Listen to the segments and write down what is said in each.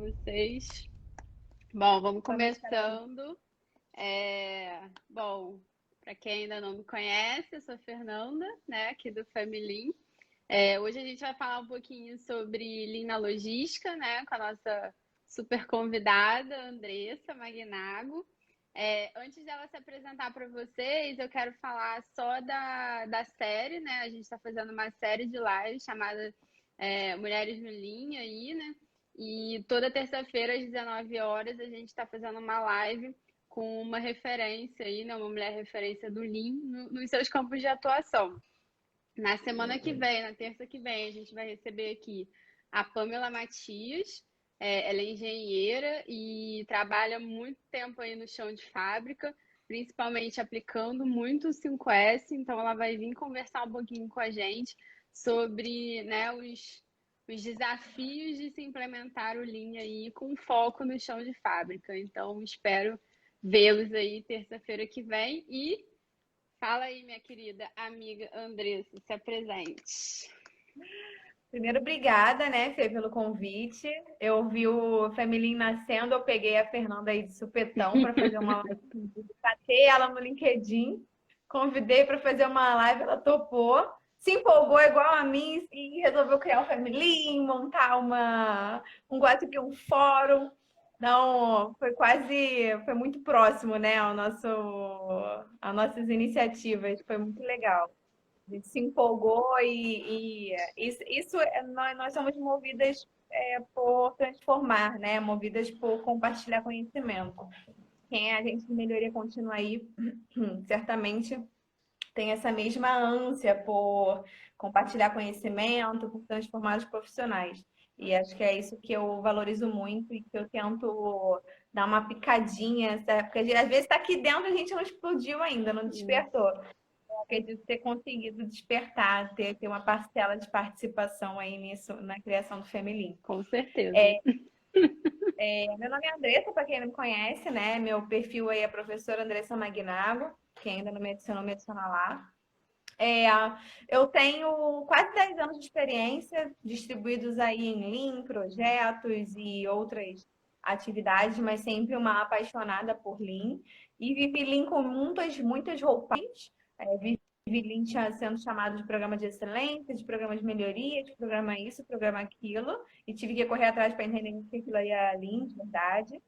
vocês? Bom, vamos Vamos estar. começando. Bom, para quem ainda não me conhece, eu sou a Fernanda, né, aqui do Family. Hoje a gente vai falar um pouquinho sobre Lean na logística, né, com a nossa super convidada, Andressa Magnago. Antes dela se apresentar para vocês, eu quero falar só da série, né? A gente está fazendo uma série de lives chamada Mulheres no Lean aí, né? E toda terça-feira, às 19 horas, a gente está fazendo uma live com uma referência aí, né? Uma mulher referência do Lean nos seus campos de atuação. Na semana que vem, na terça que vem, a gente vai receber aqui a Pamela Matias. Ela é engenheira e trabalha muito tempo aí no chão de fábrica, principalmente aplicando muito o 5S. Então, ela vai vir conversar um pouquinho com a gente sobre, né, os desafios de se implementar o Lean aí com foco no chão de fábrica. Então, espero vê-los aí terça-feira que vem e fala aí, minha querida amiga Andressa, se apresente. Primeiro, obrigada, né, Fê, pelo convite. Eu vi o Family nascendo, eu peguei a Fernanda aí de supetão para fazer uma live. Catei ela no LinkedIn, convidei para fazer uma live, ela topou, se empolgou igual a mim e resolveu criar um Family, montar um quase que um fórum. Não, foi muito próximo, né, às nossas iniciativas, foi muito legal. A gente se empolgou nós somos movidas por transformar, né? Movidas por compartilhar conhecimento. Quem é a gente de melhoria contínua aí, certamente tem essa mesma ânsia por compartilhar conhecimento, por transformar os profissionais. E acho que é isso que eu valorizo muito e que eu tento dar uma picadinha, sabe? Porque às vezes está aqui dentro e a gente não explodiu ainda, não despertou. Acredito ter conseguido despertar, ter uma parcela de participação aí nisso, na criação do Femelim. Com certeza. Meu nome é Andressa, para quem não me conhece, né? Meu perfil aí é professora Andressa Magnago, quem ainda não me adicionou, me adiciona lá. É, eu tenho quase 10 anos de experiência, distribuídos aí em Lean, projetos e outras atividades, mas sempre uma apaixonada por Lean. E vivi Lean com muitas roupagens. Vivi Lean sendo chamado de programa de excelência, de programa de melhoria, de programa isso, programa aquilo. E tive que correr atrás para entender o que aquilo aí é Lean, de verdade.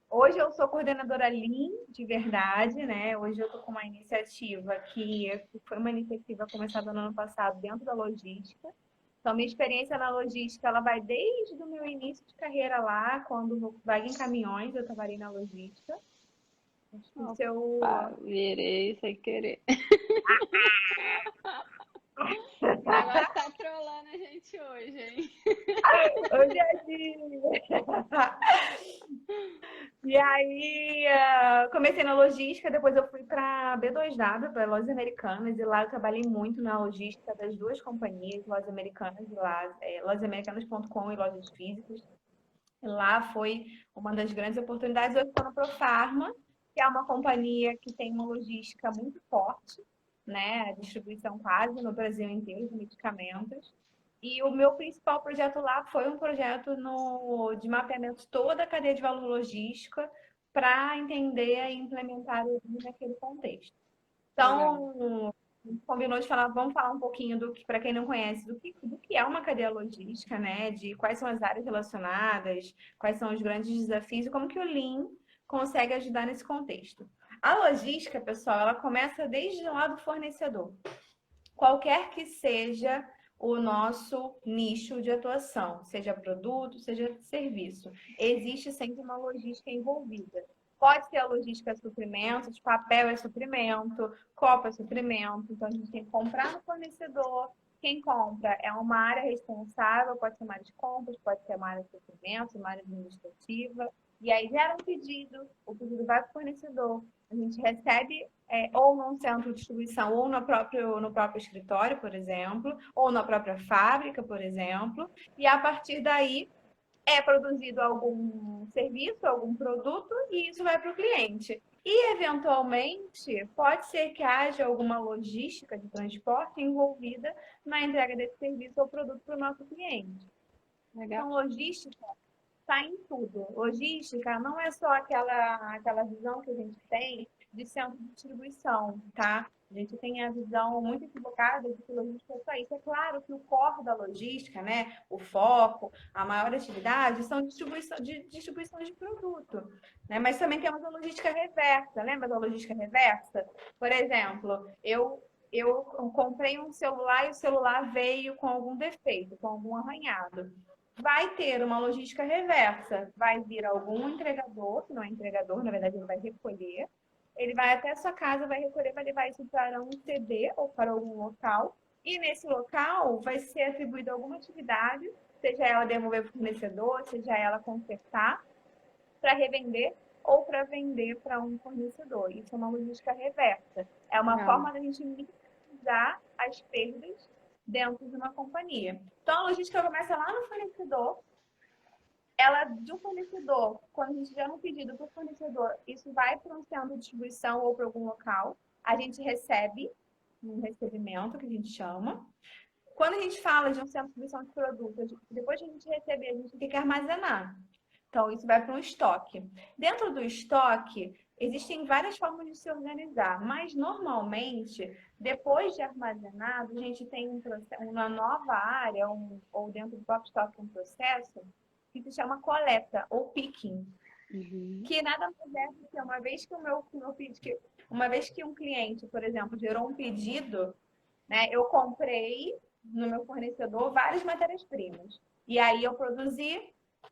Hoje eu sou coordenadora Lean de verdade, né? Hoje eu estou com uma iniciativa que foi uma iniciativa começada no ano passado dentro da logística. Então, minha experiência na logística, ela vai desde o meu início de carreira lá, quando o Volkswagen Caminhões, eu trabalhei na logística. Acho que se eu... Opa, virei sem querer. O negócio tá trolando a gente hoje, hein? Hoje é dia. E aí, comecei na logística, depois eu fui para B2W, para Lojas Americanas, e lá eu trabalhei muito na logística das duas companhias, Lojas Americanas e lá, lojasamericanas.com e Lojas Físicas. E lá foi uma das grandes oportunidades. Eu estou na Profarma, que é uma companhia que tem uma logística muito forte, né? A distribuição quase no Brasil inteiro de medicamentos. E o meu principal projeto lá foi um projeto de mapeamento de toda a cadeia de valor logística para entender e implementar o Lean naquele contexto. Legal. Então, a gente combinou de falar, vamos falar um pouquinho do que, para quem não conhece, do que é uma cadeia logística, né? De quais são as áreas relacionadas, quais são os grandes desafios e como que o Lean consegue ajudar nesse contexto. A logística, pessoal, ela começa desde lá do fornecedor. Qualquer que seja o nosso nicho de atuação, seja produto, seja serviço, existe sempre uma logística envolvida. Pode ser a logística suprimentos, papel é suprimento, copo é suprimento, então a gente tem que comprar no fornecedor. Quem compra é uma área responsável, pode ser uma área de compras, pode ser uma área de suprimentos, uma área administrativa. E aí gera um pedido, o pedido vai para o fornecedor, a gente recebe ou num centro de distribuição, ou no próprio escritório, por exemplo, ou na própria fábrica, por exemplo, e a partir daí é produzido algum serviço, algum produto, e isso vai para o cliente. E, eventualmente, pode ser que haja alguma logística de transporte envolvida na entrega desse serviço ou produto para o nosso cliente. Legal. Então, logística está em tudo. Logística não é só aquela visão que a gente tem de centro de distribuição, tá? A gente tem a visão muito equivocada de que logística é só isso. É claro que o core da logística, né, o foco, a maior atividade são distribuições de produto, né? Mas também temos a logística reversa. Lembra da logística reversa? Por exemplo, eu comprei um celular e o celular veio com algum defeito, com algum arranhado. Vai ter uma logística reversa. Vai vir algum entregador, que não é entregador, na verdade ele vai recolher. Ele vai até a sua casa, vai recolher, vai levar isso para um CD ou para algum local. E nesse local vai ser atribuída alguma atividade, seja ela devolver para o fornecedor, seja ela consertar, para revender ou para vender para um fornecedor. Isso é uma logística reversa. É uma forma da gente minimizar as perdas dentro de uma companhia. Então, a logística começa lá no fornecedor. Ela, do fornecedor, quando a gente gera um pedido para o fornecedor, isso vai para um centro de distribuição ou para algum local. A gente recebe um recebimento, que a gente chama. Quando a gente fala de um centro de distribuição de produtos, depois de a gente receber, a gente tem que armazenar. Então, isso vai para um estoque. Dentro do estoque, existem várias formas de se organizar, mas normalmente, depois de armazenado, a gente tem uma nova área, ou dentro do próprio estoque, um processo que se chama coleta ou picking. Que nada mais é do que uma vez que um cliente, por exemplo, gerou um pedido, né, eu comprei no meu fornecedor várias matérias-primas. E aí eu produzi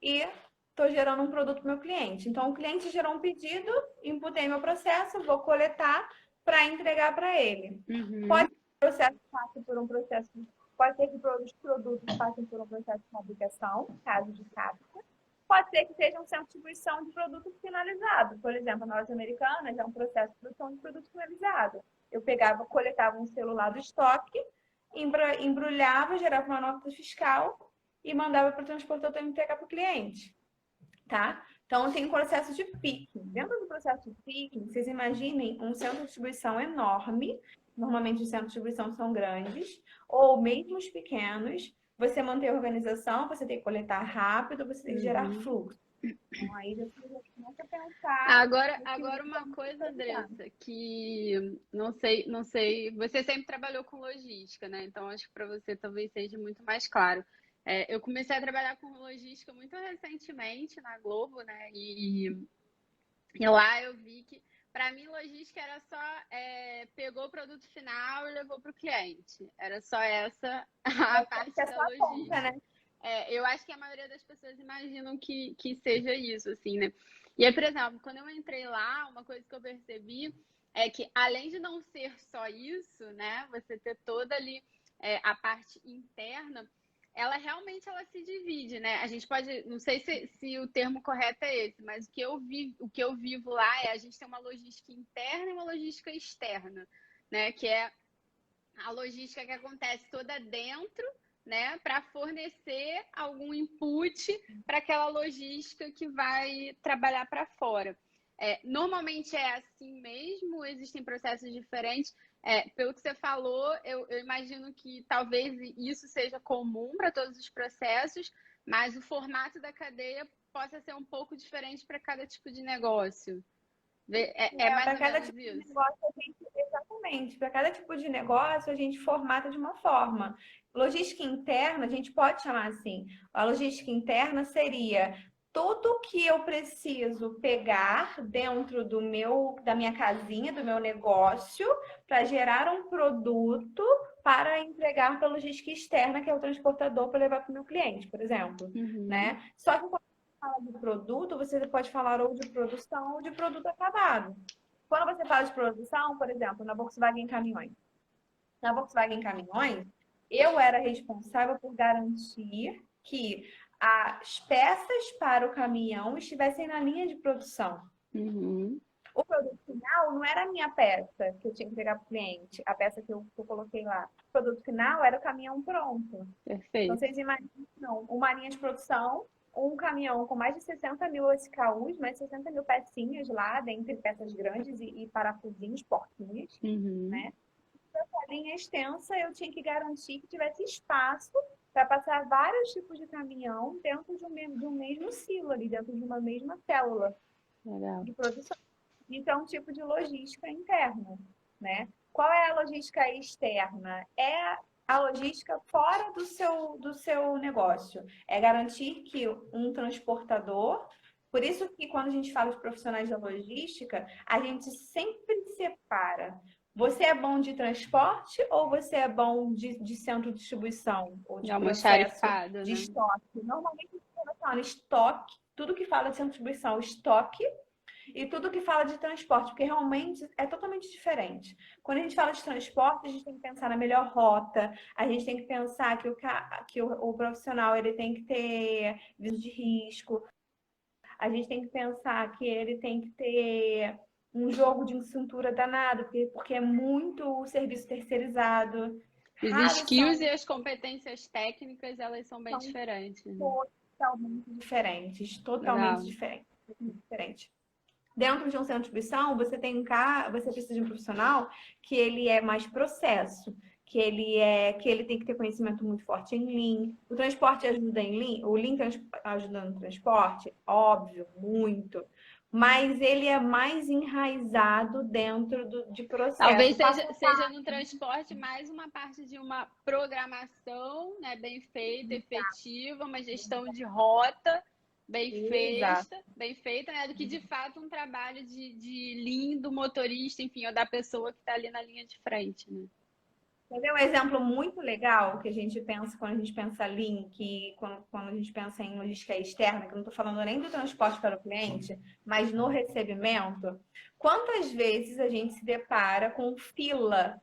e estou gerando um produto para o meu cliente. Então, o cliente gerou um pedido, imputei meu processo, vou coletar para entregar para ele. Pode ser que o processo passe por um processo, pode ser que os produtos passem por um processo de fabricação, caso de fábrica. Pode ser que seja um centro de distribuição de produto finalizado. Por exemplo, na Lojas Americanas é um processo de produção de produto finalizado. Eu coletava um celular do estoque, embrulhava, gerava uma nota fiscal e mandava para o transportador entregar para o cliente. Tá? Então, tem um processo de picking. Dentro do processo de picking, vocês imaginem um centro de distribuição enorme. Normalmente, os centros de distribuição são grandes, ou mesmo os pequenos. Você manter a organização, você tem que coletar rápido, você tem que gerar fluxo. Então, aí você começa a pensar. Agora uma coisa, Andressa, que não sei, você sempre trabalhou com logística, né? Então acho que para você talvez seja muito mais claro. Eu comecei a trabalhar com logística muito recentemente na Globo, né? E lá eu vi que, para mim, logística era só pegou o produto final e levou para o cliente. Era só essa a parte da logística. Conta, né? Eu acho que a maioria das pessoas imaginam que seja isso, assim, né? E aí, por exemplo, quando eu entrei lá, uma coisa que eu percebi é que, além de não ser só isso, né? Você ter toda ali a parte interna, ela realmente se divide, né? A gente pode, não sei se o termo correto é esse, mas o que eu vivo lá a gente tem uma logística interna e uma logística externa, né? Que é a logística que acontece toda dentro, né? Para fornecer algum input para aquela logística que vai trabalhar para fora. Normalmente é assim mesmo, existem processos diferentes. Pelo que você falou, eu imagino que talvez isso seja comum para todos os processos, mas o formato da cadeia possa ser um pouco diferente para cada tipo de negócio. Mais ou menos tipo isso. De negócio, exatamente. Para cada tipo de negócio, a gente formata de uma forma. Logística interna, a gente pode chamar assim. A logística interna seria tudo que eu preciso pegar dentro da minha casinha, do meu negócio, para gerar um produto para entregar para a logística externa, que é o transportador, para levar para o meu cliente, por exemplo. Né? Só que quando você fala de produto, você pode falar ou de produção ou de produto acabado. Quando você fala de produção, por exemplo, na Volkswagen Caminhões. Na Volkswagen Caminhões, eu era responsável por garantir que as peças para o caminhão estivessem na linha de produção. O produto final não era a minha peça que eu tinha que entregar para o cliente, a peça que eu coloquei lá. O produto final era o caminhão pronto. Perfeito. Então, vocês imaginam uma linha de produção, um caminhão com mais de 60 mil SKUs, mais de 60 mil pecinhas lá, dentre peças grandes e parafusinhos, porquinhos, né? Essa linha extensa, eu tinha que garantir que tivesse espaço para passar vários tipos de caminhão dentro de um mesmo silo ali, dentro de uma mesma célula Legal. de produção. Isso é um tipo de logística interna, né? Qual é a logística externa? É a logística fora do seu negócio. É garantir que um transportador. Por isso que quando a gente fala de profissionais da logística, a gente sempre separa. Você é bom de transporte ou você é bom de centro de distribuição ou É de processo almoxarifado, de né? estoque? Normalmente, a gente relaciona estoque, tudo que fala de centro de distribuição, estoque e tudo que fala de transporte, porque realmente é totalmente diferente. Quando a gente fala de transporte, a gente tem que pensar na melhor rota, a gente tem que pensar que o profissional ele tem que ter visão de risco, a gente tem que pensar que ele tem que ter um jogo de cintura danado, porque é muito serviço terceirizado. Os Raros skills e são, as competências técnicas, elas são bem são diferentes, né? totalmente diferentes, totalmente Legal. diferentes. Totalmente diferentes. Dentro de um centro de distribuição, você precisa de um profissional que ele é mais processo, que ele tem que ter conhecimento muito forte em Lean. O transporte ajuda em Lean, o Lean ajuda no transporte, óbvio, muito. Mas ele é mais enraizado dentro de Talvez processo. seja, seja no transporte mais uma parte de uma programação, né, bem feita, efetiva, uma gestão de rota Exato. bem feita, né, do que de fato um trabalho de lean do motorista, enfim, ou da pessoa que está ali na linha de frente, né? Quer ver um exemplo muito legal que a gente pensa quando a gente pensa Lean, que quando a gente pensa em logística externa, que eu não estou falando nem do transporte para o cliente, mas no recebimento? Quantas vezes a gente se depara com fila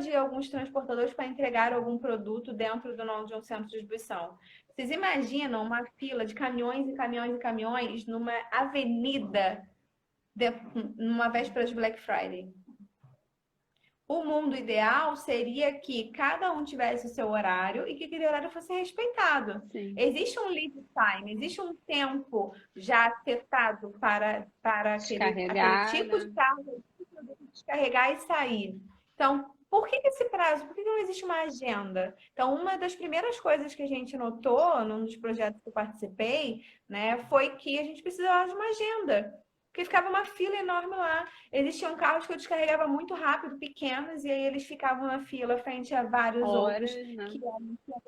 de alguns transportadores para entregar algum produto dentro de um centro de distribuição? Vocês imaginam uma fila de caminhões e caminhões e caminhões numa avenida, numa véspera de Black Friday? O mundo ideal seria que cada um tivesse o seu horário e que aquele horário fosse respeitado. Sim. Existe um lead time, existe um tempo já setado para aquele Descarregar, tipo de né? carro descarregar e sair. Então, por que esse prazo? Por que não existe uma agenda? Então, uma das primeiras coisas que a gente notou num dos projetos que eu participei, né, foi que a gente precisava de uma agenda. Porque ficava uma fila enorme lá. Existiam carros que eu descarregava muito rápido, pequenos, e aí eles ficavam na fila frente a vários outros Horas, né? que iam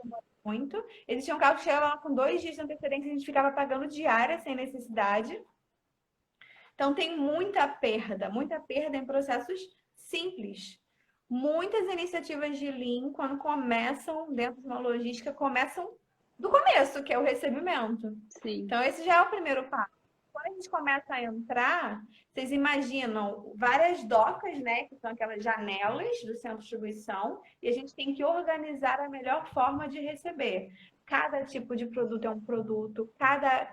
demorar muito. Existiam carros que chegavam lá com 2 dias de antecedência e a gente ficava pagando diária sem necessidade. Então, tem muita perda em processos simples. Muitas iniciativas de Lean, quando começam dentro de uma logística, começam do começo, que é o recebimento. Sim. Então, esse já é o primeiro passo. Quando a gente começa a entrar, vocês imaginam várias docas, né, que são aquelas janelas do centro de distribuição, e a gente tem que organizar a melhor forma de receber. Cada tipo de produto é um produto, cada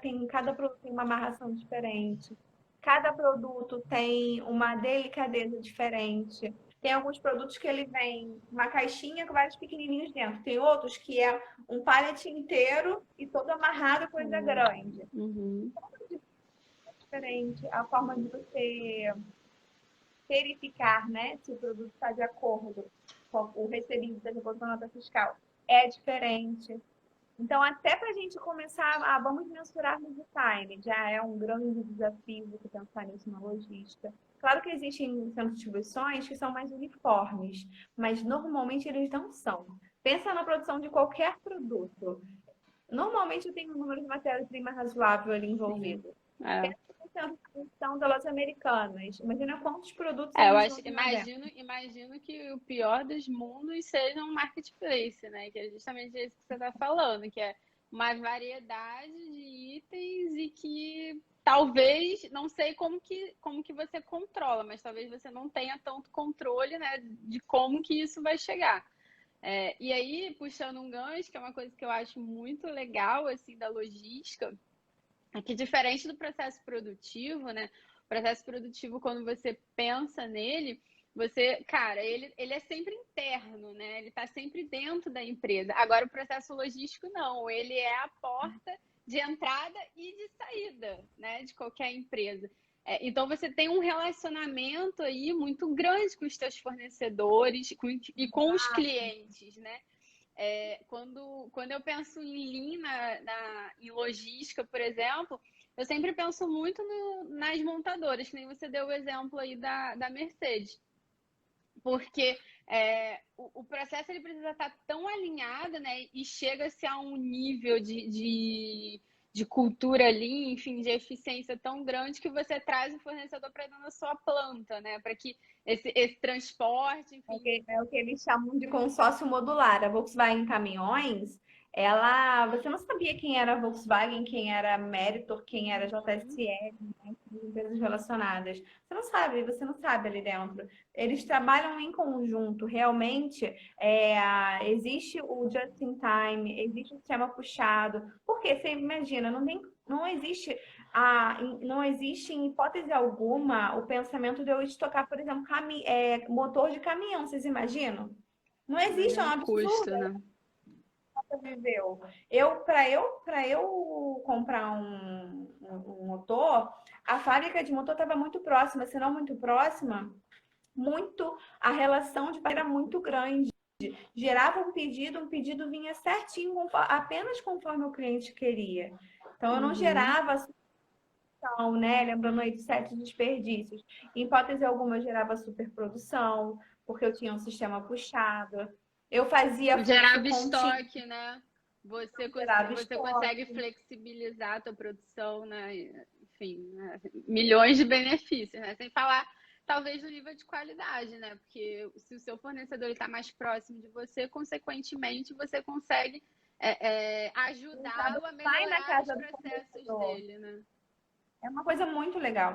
produto tem uma amarração diferente. Cada produto tem uma delicadeza diferente. Tem alguns produtos que ele vem uma caixinha com vários pequenininhos dentro. Tem outros que é um pallet inteiro e todo amarrado, coisa grande. Uhum. É diferente a forma de você verificar, né, se o produto está de acordo com o recebido da Reposição Nota Fiscal. É diferente. Então, até para a gente começar, vamos mensurar no time, já é um grande desafio você pensar nisso na logística. Claro que existem centros de distribuições que são mais uniformes, mas normalmente eles não são. Pensa na produção de qualquer produto. Normalmente eu tenho um número de matéria-prima razoável ali Sim. envolvido. É. Pensa no centro de distribuição das lojas americanas. Imagina quantos produtos É, eu eles acho, usam lá dentro. imagino que o pior dos mundos seja um marketplace, né? Que é justamente isso que você está falando, que é uma variedade de itens e que talvez, não sei como que você controla, mas talvez você não tenha tanto controle, né, de como que isso vai chegar. É, e aí, puxando um gancho, que é uma coisa que eu acho muito legal, assim, da logística, é que diferente do processo produtivo, né? O processo produtivo, quando você pensa nele, você, cara, ele é sempre interno, né? Ele está sempre dentro da empresa. Agora, o processo logístico, não. Ele é a porta de entrada e de saída, né? De qualquer empresa. É, então, você tem um relacionamento aí muito grande com os seus fornecedores e com os clientes, né? Quando eu penso em Lean em logística, por exemplo, eu sempre penso muito nas montadoras, que nem você deu o exemplo aí da Mercedes. Porque o processo ele precisa estar tão alinhado, né? E chega-se a um nível de cultura ali, enfim, de eficiência tão grande que você traz o fornecedor para dentro da sua planta, né? Para que esse transporte, enfim. É o que eles chamam de consórcio modular. A Volkswagen Caminhões, você não sabia quem era a Volkswagen, quem era a Meritor, quem era a Uhum. JSL, né? As empresas relacionadas. Você não sabe ali dentro. Eles trabalham em conjunto, realmente. Existe o just in time, existe o sistema puxado. Porque você imagina, não existe em hipótese alguma o pensamento de eu estocar, por exemplo, motor de caminhão, vocês imaginam? Não existe, é um Imagina o absurdo. custo, né? Viveu. Para eu comprar um motor, a fábrica de motor estava muito próxima, se não muito próxima, a relação de era muito grande. Gerava um pedido vinha certinho, apenas conforme o cliente queria. Então eu não Uhum. gerava superprodução, né? Lembrando aí de 7 desperdícios. Em hipótese alguma, eu gerava superprodução, porque eu tinha um sistema puxado. Eu fazia fluxo Gerava contínuo, estoque, né? gerava Você estoque. consegue flexibilizar a tua produção, né? Enfim, né? Milhões de benefícios, né? Sem falar, talvez, do nível de qualidade, né? Porque se o seu fornecedor está mais próximo de você, consequentemente, você consegue Sabe? ajudá-lo a Vai na melhorar os casa do processos fornecedor. dele, né? É uma coisa muito legal.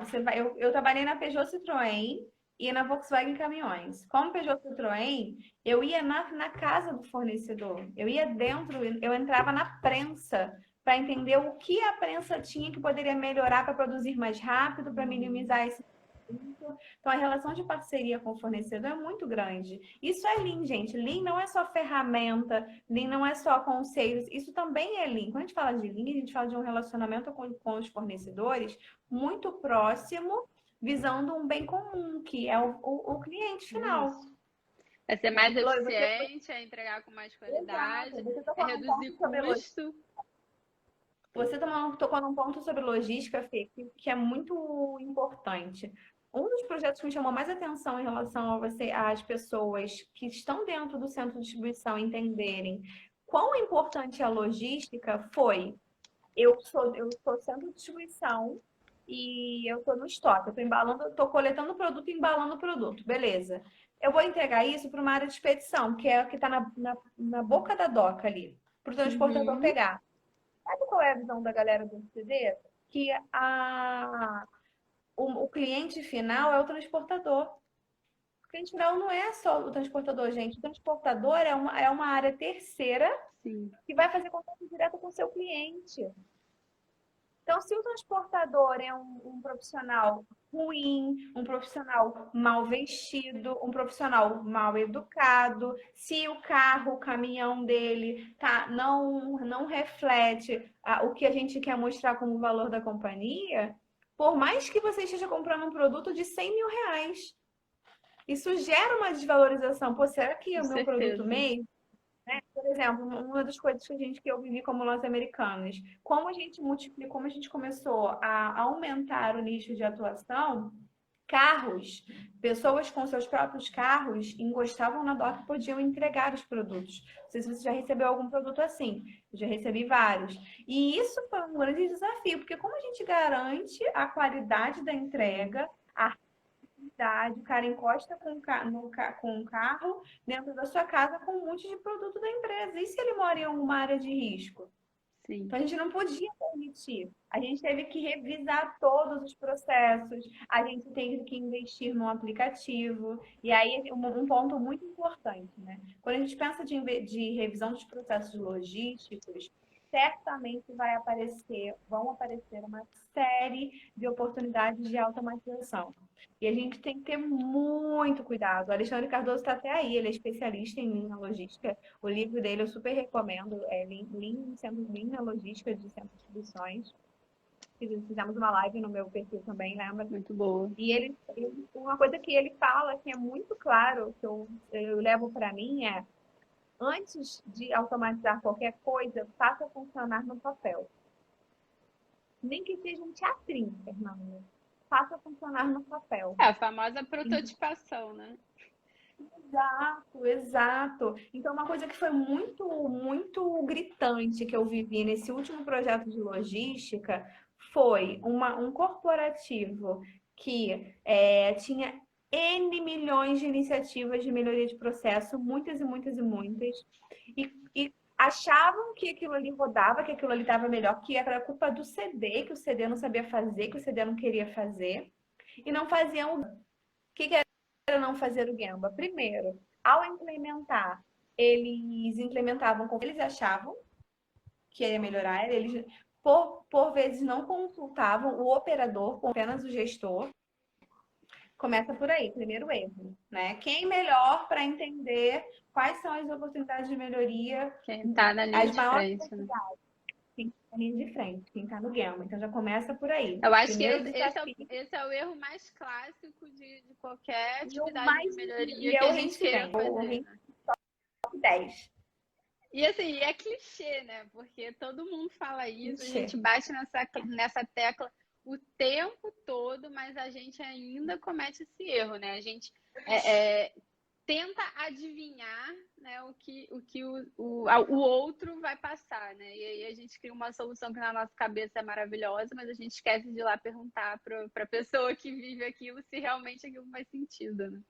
Eu trabalhei na Peugeot Citroën e na Volkswagen Caminhões. Como Peugeot Citroën, eu ia na casa do fornecedor. Eu ia dentro, eu entrava na prensa para entender o que a prensa tinha que poderia melhorar para produzir mais rápido, para minimizar esse custo. Então, a relação de parceria com o fornecedor é muito grande. Isso é Lean, gente. Lean não é só ferramenta, Lean não é só conselhos, isso também é Lean. Quando a gente fala de Lean, a gente fala de um relacionamento com os fornecedores muito próximo, visando um bem comum, que é o cliente final. Isso. É ser Né? mais Loi, eficiente, é entregar com mais exato, qualidade, você é tocou num reduzir ponto sobre custo. Tocou num ponto sobre logística, Fê, que é muito importante. Um dos projetos que me chamou mais atenção em relação às pessoas que estão dentro do centro de distribuição entenderem quão importante é a logística foi. Eu sou centro de distribuição e eu estou no estoque. Eu estou embalando, estou coletando o produto e embalando o produto. Beleza. Eu vou entregar isso para uma área de expedição, que é o que está na boca da doca ali, para o transportador Uhum. pegar. Sabe qual é a visão da galera do CD? Que o cliente final é o transportador. O cliente final não é só o transportador, gente. O transportador é uma área terceira Sim. que vai fazer contato direto com o seu cliente. Então, se o transportador é um profissional ruim, um profissional mal vestido, um profissional mal educado, se o carro, o caminhão dele não reflete o que a gente quer mostrar como valor da companhia, por mais que você esteja comprando um produto de 100 mil reais, isso gera uma desvalorização. Pô, será que é Com o meu produto certeza. mesmo? Por exemplo, uma das coisas que eu vivi como nós americanas, como a gente multiplicou, como a gente começou a aumentar o nicho de atuação, carros, pessoas com seus próprios carros encostavam na dock e podiam entregar os produtos. Não sei se você já recebeu algum produto assim, eu já recebi vários. E isso foi um grande desafio, porque como a gente garante a qualidade da Sim. entrega, a o cara encosta com um carro dentro da sua casa com um monte de produto da empresa. E se ele mora em alguma área de risco? Sim. Então a gente não podia permitir. A gente teve que revisar todos os processos, a gente teve que investir no aplicativo. E aí, um ponto muito importante, né? Quando a gente pensa de revisão dos processos logísticos, certamente vão aparecer uma série de oportunidades de automatização. E a gente tem que ter muito cuidado. O Alexandre Cardoso está até aí, ele é especialista em linha logística. O livro dele eu super recomendo, é Linha Logística de Centro de Distribuições. Fizemos uma live no meu perfil também, lembra? Muito boa. E uma coisa que ele fala que é muito claro, que eu levo para mim Antes de automatizar qualquer coisa, faça funcionar no papel. Nem que seja um teatrinho, Fernanda. Faça funcionar no papel. É a famosa prototipação, né? Exato, exato. Então, uma coisa que foi muito, muito gritante que eu vivi nesse último projeto de logística foi um corporativo que tinha N milhões de iniciativas de melhoria de processo, muitas e muitas e muitas, e achavam que aquilo ali rodava, que aquilo ali estava melhor, que era culpa do CD, que o CD não sabia fazer, que o CD não queria fazer, e não faziam. O que era não fazer o Gemba? Primeiro, ao implementar, eles implementavam como eles achavam que ia melhorar, eles por vezes não consultavam o operador, apenas o gestor. Começa por aí, primeiro erro, né? Quem melhor para entender quais são as oportunidades de melhoria, Quem está na linha as de maiores frente, né? oportunidades, quem está na linha de frente, quem está no Gemba. Então já começa por aí. Eu acho que Primeiro desafio. esse é o erro mais clássico de qualquer E o atividade de mais melhoria e que é o a gente queira reincidente, o fazer, né? 10. E assim, é clichê, né? Porque todo mundo fala isso, a gente Clichê. bate nessa tecla o tempo todo, mas a gente ainda comete esse erro, né? A gente tenta adivinhar, né, o outro vai passar, né? E aí a gente cria uma solução que na nossa cabeça é maravilhosa, mas a gente esquece de ir lá perguntar para a pessoa que vive aquilo se realmente aquilo faz sentido, né?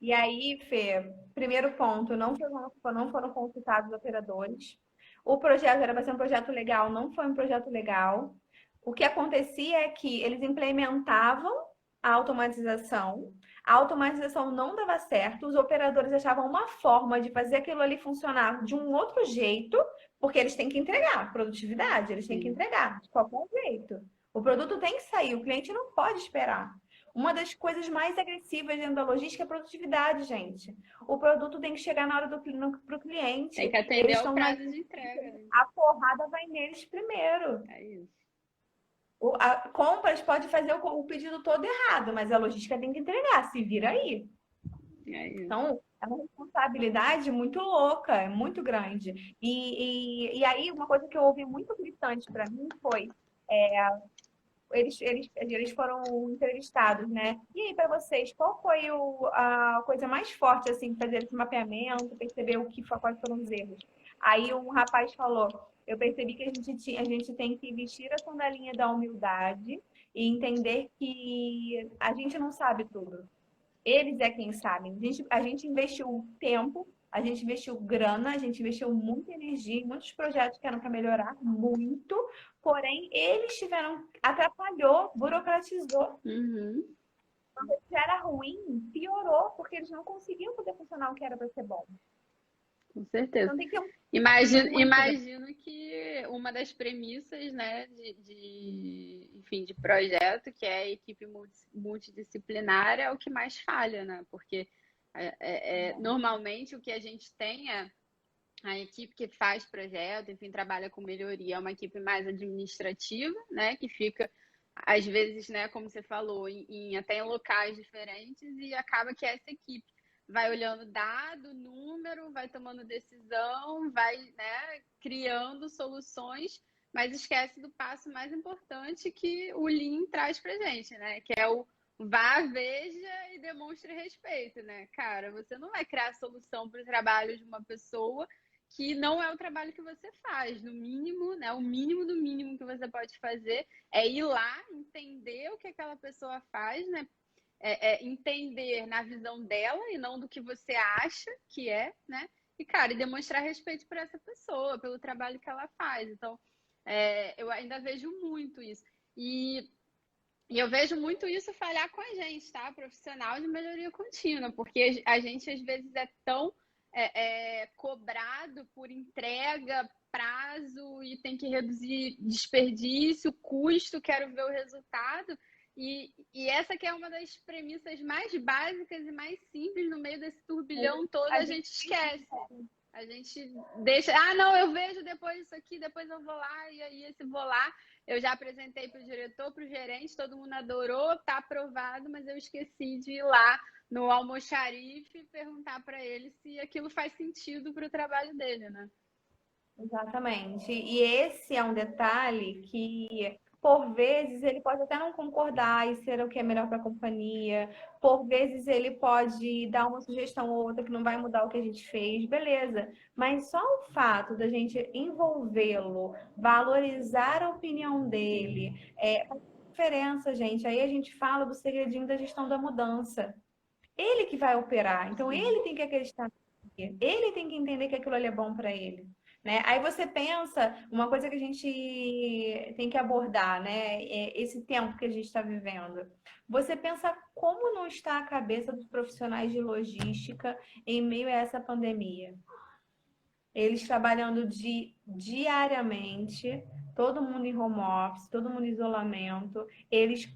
E aí, Fê, primeiro ponto, não foram consultados os operadores. O projeto era para ser um projeto legal, não foi um projeto legal. O que acontecia é que eles implementavam a automatização não dava certo, os operadores achavam uma forma de fazer aquilo ali funcionar de um outro jeito, porque eles têm que entregar produtividade, eles têm que Sim. entregar de qualquer jeito. O produto tem que sair, o cliente não pode esperar. Uma das coisas mais agressivas dentro da logística é a produtividade, gente. O produto tem que chegar na hora para o cliente. Tem que atender Eles ao estão na prazo linha, de entrega, né? a porrada vai neles primeiro. É isso. A compras pode fazer o pedido todo errado, mas a logística tem que entregar, se vira aí. É isso. Então, é uma responsabilidade muito louca, é muito grande. E aí, uma coisa que eu ouvi muito gritante para mim foi eles foram entrevistados, né? E aí, para vocês, qual foi a coisa mais forte, assim, fazer esse mapeamento, perceber quais foram os erros? Aí um rapaz falou, eu percebi que a gente tem que vestir a sandalinha da humildade e entender que a gente não sabe tudo. Eles é quem sabem. A gente investiu tempo, a gente investiu grana, a gente investiu muita energia em muitos projetos que eram para melhorar muito, porém eles tiveram, atrapalhou, burocratizou. Uhum. Quando era ruim, piorou, porque eles não conseguiam fazer funcionar o que era para ser bom. Com certeza. Então tem que ter um muito grande. Imagino que uma das premissas, né, enfim, de projeto, que é a equipe multidisciplinar, é o que mais falha, né? Porque normalmente o que a gente tem é a equipe que faz projeto, enfim, trabalha com melhoria, é uma equipe mais administrativa, né, que fica às vezes, né, como você falou, até em locais diferentes e acaba que essa equipe vai olhando dado, número, vai tomando decisão, vai, né, criando soluções, mas esquece do passo mais importante que o Lean traz pra gente, né, que é o vá, veja e demonstre respeito, né? Cara, você não vai criar solução para o trabalho de uma pessoa que não é o trabalho que você faz. No mínimo, né? O mínimo do mínimo que você pode fazer é ir lá, entender o que aquela pessoa faz, né? Entender na visão dela e não do que você acha que é, né? E, cara, e demonstrar respeito por essa pessoa, pelo trabalho que ela faz. Então, eu ainda vejo muito isso. E eu vejo muito isso falhar com a gente, tá? Profissional de melhoria contínua, porque a gente às vezes é tão cobrado por entrega, prazo e tem que reduzir desperdício, custo, quero ver o resultado. E essa que é uma das premissas mais básicas e mais simples no meio desse turbilhão todo, a gente esquece. A gente deixa, não, eu vejo depois isso aqui, depois eu vou lá, e aí esse vou lá. Eu já apresentei para o diretor, para o gerente, todo mundo adorou, tá aprovado, mas eu esqueci de ir lá no almoxarife e perguntar para ele se aquilo faz sentido para o trabalho dele, né? Exatamente. E esse é um detalhe que, por vezes, ele pode até não concordar e ser o que é melhor para a companhia. Por vezes, ele pode dar uma sugestão ou outra que não vai mudar o que a gente fez, beleza. Mas só o fato da gente envolvê-lo, valorizar a opinião dele, faz diferença, gente. Aí a gente fala do segredinho da gestão da mudança. Ele que vai operar, então ele tem que acreditar, ele tem que entender que aquilo ali é bom para ele. Né? Aí você pensa, uma coisa que a gente tem que abordar, né? É esse tempo que a gente está vivendo. Você pensa como não está a cabeça dos profissionais de logística em meio a essa pandemia? Eles trabalhando diariamente, todo mundo em home office, todo mundo em isolamento, eles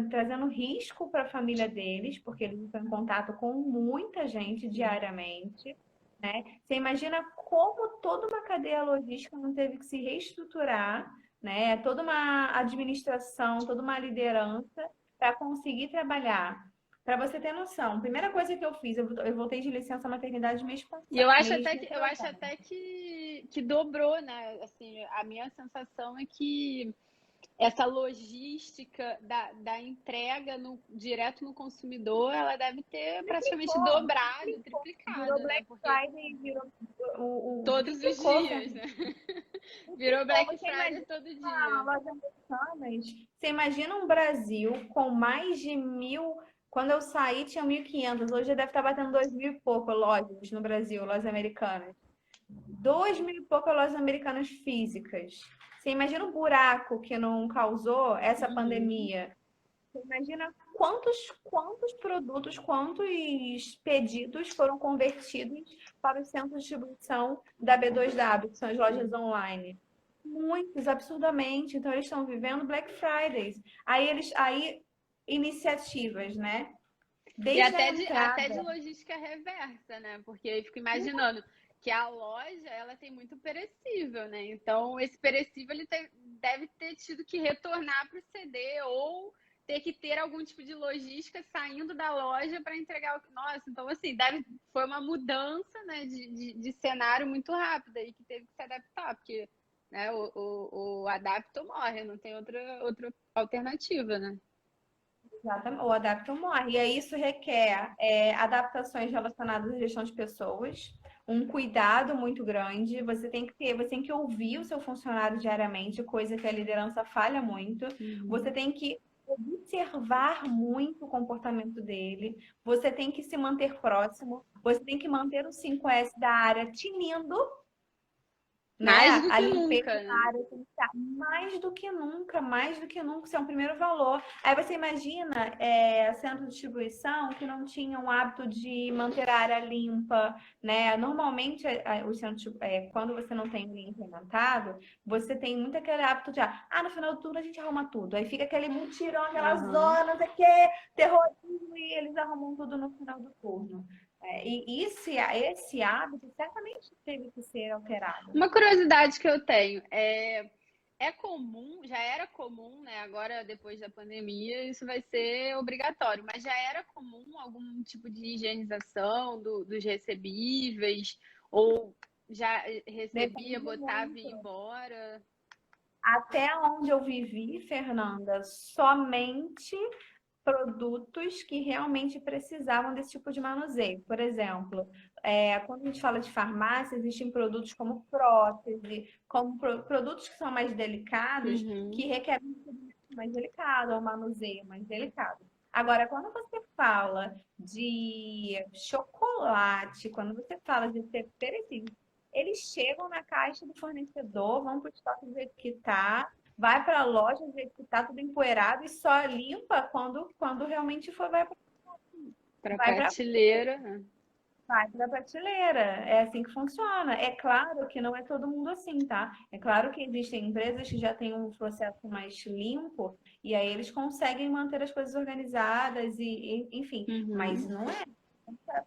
trazendo risco para a família deles, porque eles estão em contato com muita gente diariamente, né? Você imagina como toda uma cadeia logística não teve que se reestruturar, né? Toda uma administração, toda uma liderança para conseguir trabalhar. Para você ter noção, a primeira coisa que eu fiz, eu voltei de licença maternidade mês E passado, mês eu acho retrasado. até que dobrou, né? Assim, a minha sensação é que essa logística da entrega direto no consumidor, ela deve ter praticamente dobrado, Virou triplicado, né? Black Porque Friday, virou o todos os triplicou, dias, né? Fernanda. Virou Triplicou. Black Você Friday imagina todo uma dia. loja americana? Você imagina um Brasil com mais de 1.000. Quando eu saí, tinha 1.500. Hoje já deve estar batendo 2.000 e pouco lojas no Brasil, lojas americanas. 2.000 e pouco lojas americanas físicas. Você imagina o buraco que não causou essa Uhum. pandemia? Você imagina quantos produtos, quantos pedidos foram convertidos para o centro de distribuição da B2W, que são as lojas online? Muitos, absurdamente. Então, eles estão vivendo Black Fridays. Aí iniciativas, né? E Desde a até de entrada. logística reversa, né? Porque eu fico imaginando que a loja ela tem muito perecível, né? Então esse perecível deve ter tido que retornar para o CD ou ter que ter algum tipo de logística saindo da loja para entregar o. Nossa, então assim, foi uma mudança, né, de cenário muito rápida e que teve que se adaptar, porque né, o adapta ou morre, não tem outra alternativa, né? Exatamente, o adapta ou morre. E aí isso requer adaptações relacionadas à gestão de pessoas, um cuidado muito grande. Você tem que ouvir o seu funcionário diariamente, coisa que a liderança falha muito. Você Uhum. tem que observar muito o comportamento dele. Você tem que se manter próximo. Você tem que manter o 5S da área tinindo, Mais né? do A que limpeza nunca, da né? área tem que estar mais do que nunca, isso é um primeiro valor. Aí você imagina centro de distribuição que não tinham o hábito de manter a área limpa, né? Normalmente, o centro, quando você não tem linha implementado, você tem muito aquele hábito de, no final do turno a gente arruma tudo. Aí fica aquele mutirão, aquela Aham. zona, não sei o quê, terrorismo, e eles arrumam tudo no final do turno. E esse hábito certamente teve que ser alterado. Uma curiosidade que eu tenho é comum, já era comum, né? Agora, depois da pandemia, isso vai ser obrigatório, mas já era comum algum tipo de higienização dos recebíveis, ou já recebia, Depende botava e muito. ia embora. Até onde eu vivi, Fernanda, somente produtos que realmente precisavam desse tipo de manuseio. Por exemplo, quando a gente fala de farmácia, existem produtos como prótese, como produtos que são mais delicados, que Uhum. requerem um cuidado mais delicado, ou um manuseio mais delicado. Agora, quando você fala de chocolate, quando você fala de ser perecível, eles chegam na caixa do fornecedor, vão para o estoque do jeito que está, vai para a loja do jeito que está tudo empoeirado e só limpa quando realmente for, Para vai para prateleira, né? vai para a prateleira. É assim que funciona. É claro que não é todo mundo assim, tá? É claro que existem empresas que já têm um processo mais limpo e aí eles conseguem manter as coisas organizadas enfim, mas Uhum. não é.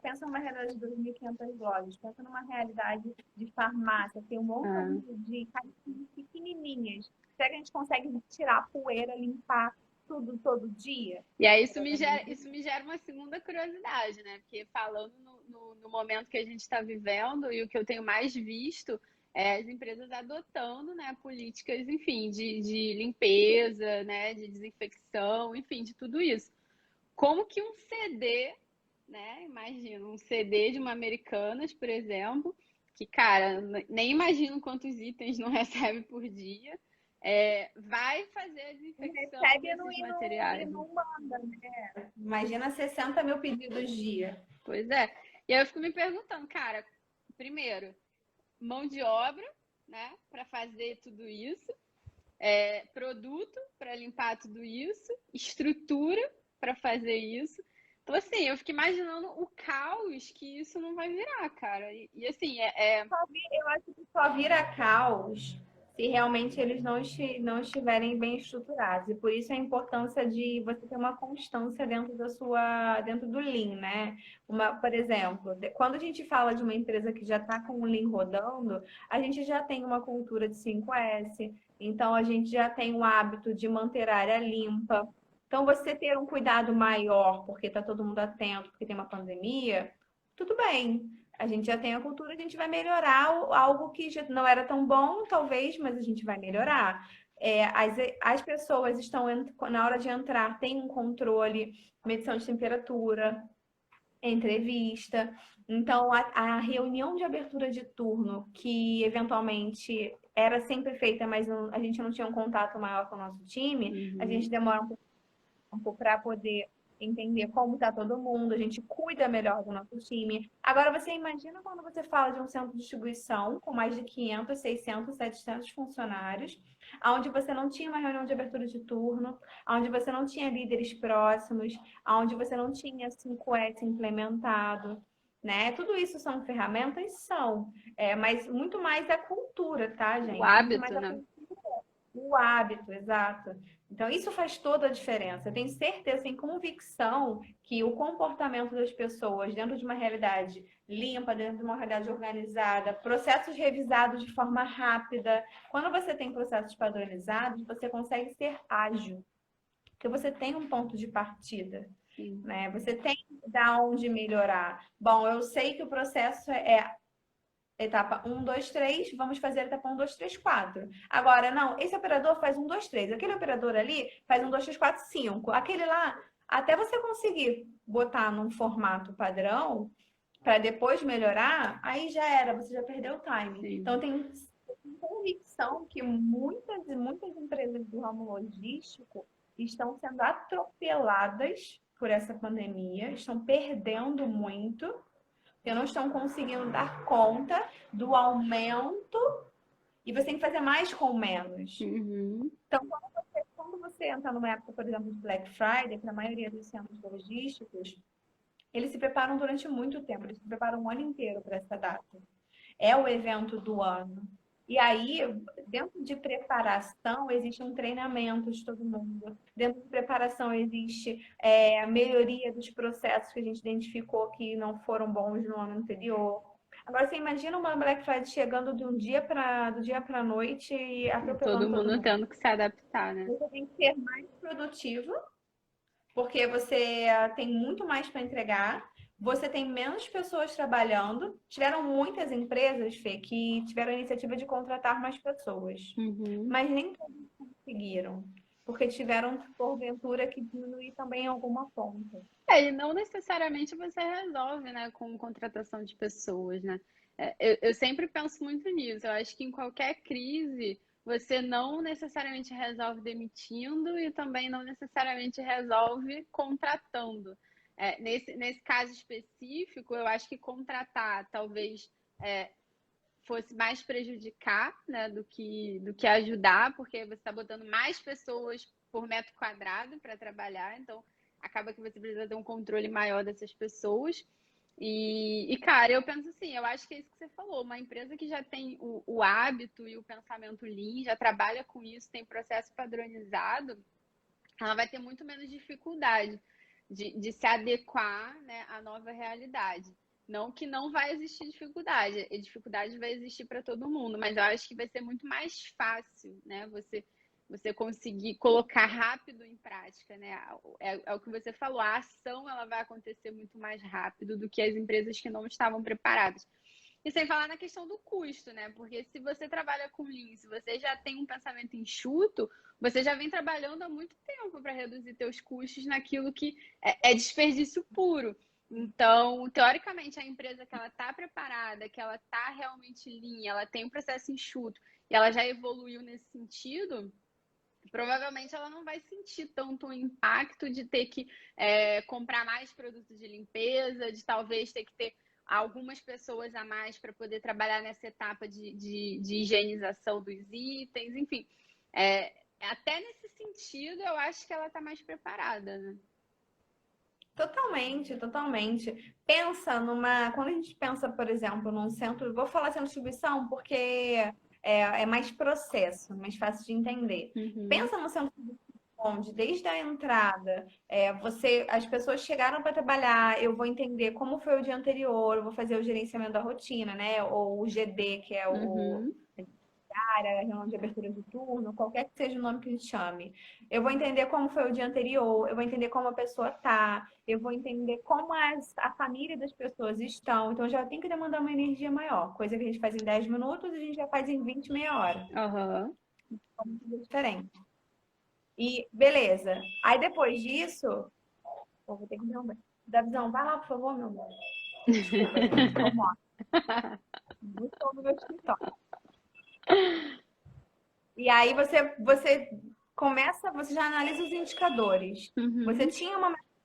Pensa numa realidade de 2.500 lojas, pensa numa realidade de farmácia, tem um montão É. de caixinhas pequenininhas. Será que a gente consegue tirar a poeira, limpar tudo todo dia? E aí isso me gera uma segunda curiosidade, né? Porque falando no momento que a gente está vivendo e o que eu tenho mais visto é as empresas adotando, né, políticas, enfim, de limpeza, né, de desinfecção, enfim, de tudo isso. Como que um CD, né? Imagina, um CD de uma Americanas, por exemplo, que, cara, nem imagino quantos itens não recebe por dia, vai fazer a desinfecção Recebe desses e materiais, né? não manda, né? Imagina 60 mil pedidos dia. Pois é. E aí eu fico me perguntando, cara, primeiro, mão de obra, né, para fazer tudo isso, produto para limpar tudo isso, estrutura para fazer isso. Então, assim, eu fico imaginando o caos que isso não vai virar, cara. E assim, Eu acho que só vira caos se realmente eles não estiverem bem estruturados. E por isso a importância de você ter uma constância dentro do Lean, né? Por exemplo, quando a gente fala de uma empresa que já está com o Lean rodando, a gente já tem uma cultura de 5S, então a gente já tem o hábito de manter a área limpa. Então, você ter um cuidado maior, porque está todo mundo atento, porque tem uma pandemia, tudo bem. A gente já tem a cultura, a gente vai melhorar algo que já não era tão bom, talvez, mas a gente vai melhorar. As pessoas estão, na hora de entrar, tem um controle, medição de temperatura, entrevista. Então, a reunião de abertura de turno, que eventualmente era sempre feita, mas a gente não tinha um contato maior com o nosso time, a gente uhum. demora um pouco para poder entender como está todo mundo, a gente cuida melhor do nosso time. Agora, você imagina quando você fala de um centro de distribuição com mais de 500, 600, 700 funcionários, onde você não tinha uma reunião de abertura de turno, onde você não tinha líderes próximos, onde você não tinha 5S implementado. Né? Tudo isso são ferramentas? São. Mas muito mais a cultura, tá, O gente? Muito mais hábito, a né? cultura. O hábito, exato. Então, isso faz toda a diferença. Eu tenho certeza, tenho convicção que o comportamento das pessoas dentro de uma realidade limpa, dentro de uma realidade organizada, processos revisados de forma rápida. Quando você tem processos padronizados, você consegue ser ágil, porque você tem um ponto de partida. Sim. Né? Você tem da onde melhorar. Bom, eu sei que o processo é etapa um 2 3 vamos fazer a etapa um 2 3 4. Agora, não, esse operador faz um 2 3, aquele operador ali faz um 2 3 4 5. Aquele lá, até você conseguir botar num formato padrão, para depois melhorar, aí já era, você já perdeu o time. Sim. Então, tem convicção que muitas e muitas empresas do ramo logístico estão sendo atropeladas por essa pandemia, estão perdendo muito porque não estão conseguindo dar conta do aumento e você tem que fazer mais com menos. Uhum. Então, quando você entra numa época, por exemplo, de Black Friday, para a maioria dos centros logísticos, eles se preparam durante muito tempo, eles se preparam um ano inteiro para essa data. É o evento do ano. E aí, dentro de preparação, existe um treinamento de todo mundo. Dentro de preparação, existe a melhoria dos processos que a gente identificou que não foram bons no ano anterior. Agora, você imagina uma Black Friday chegando do dia para a noite e E atropelando todo todo mundo mundo. tendo que se adaptar, né? Você tem que ser mais produtivo, porque você tem muito mais para entregar, você tem menos pessoas trabalhando. Tiveram muitas empresas, Fê, que tiveram a iniciativa de contratar mais pessoas, Uhum. mas nem todos conseguiram, porque tiveram, porventura, que diminuir também em alguma ponta. E não necessariamente você resolve, né, com contratação de pessoas, né? Eu sempre penso muito nisso. Eu acho que em qualquer crise você não necessariamente resolve demitindo e também não necessariamente resolve contratando. Nesse caso específico, eu acho que contratar talvez fosse mais prejudicar, né, do que ajudar, porque você está botando mais pessoas por metro quadrado para trabalhar, então acaba que você precisa ter um controle maior dessas pessoas. Cara, eu penso assim, eu acho que é isso que você falou, uma empresa que já tem o hábito e o pensamento Lean, já trabalha com isso, tem processo padronizado, ela vai ter muito menos dificuldade de se adequar, né, à nova realidade. Não que não vai existir dificuldade, a dificuldade vai existir para todo mundo, mas eu acho que vai ser muito mais fácil, né? você conseguir colocar rápido em prática, né? É o que você falou, a ação ela vai acontecer muito mais rápido do que as empresas que não estavam preparadas. E sem falar na questão do custo, né? Porque se você trabalha com Lean, se você já tem um pensamento enxuto, você já vem trabalhando há muito tempo para reduzir teus custos naquilo que é desperdício puro. Então, teoricamente, a empresa que ela está preparada, que ela está realmente Lean, ela tem um processo enxuto e ela já evoluiu nesse sentido, provavelmente ela não vai sentir tanto o impacto de ter que comprar mais produtos de limpeza, de talvez ter que ter algumas pessoas a mais para poder trabalhar nessa etapa de higienização dos itens, enfim. Até nesse sentido, eu acho que ela está mais preparada, né? Totalmente, totalmente. Quando a gente pensa, por exemplo, num centro, vou falar centro de distribuição porque é mais processo, mais fácil de entender. Uhum. Pensa no centro de distribuição onde, desde a entrada, as pessoas chegaram para trabalhar, eu vou entender como foi o dia anterior, eu vou fazer o gerenciamento da rotina, né? Ou o GD, que é o Uhum. área, reunião de abertura de turno, qualquer que seja o nome que a gente chame. Eu vou entender como foi o dia anterior, eu vou entender como a pessoa tá, eu vou entender como a família das pessoas estão. Então já tem que demandar uma energia maior. Coisa que a gente faz em 10 minutos, a gente já faz em 20, meia hora. Uhum. É muito diferente. E beleza. Aí depois disso, vou ter que dar um banho. Davizão, vai lá, por favor, meu amor. Desculpa, gente, como ó. Não estou no meu escritório. E aí você começa, você já analisa os indicadores. Uhum. Você tinha uma meta de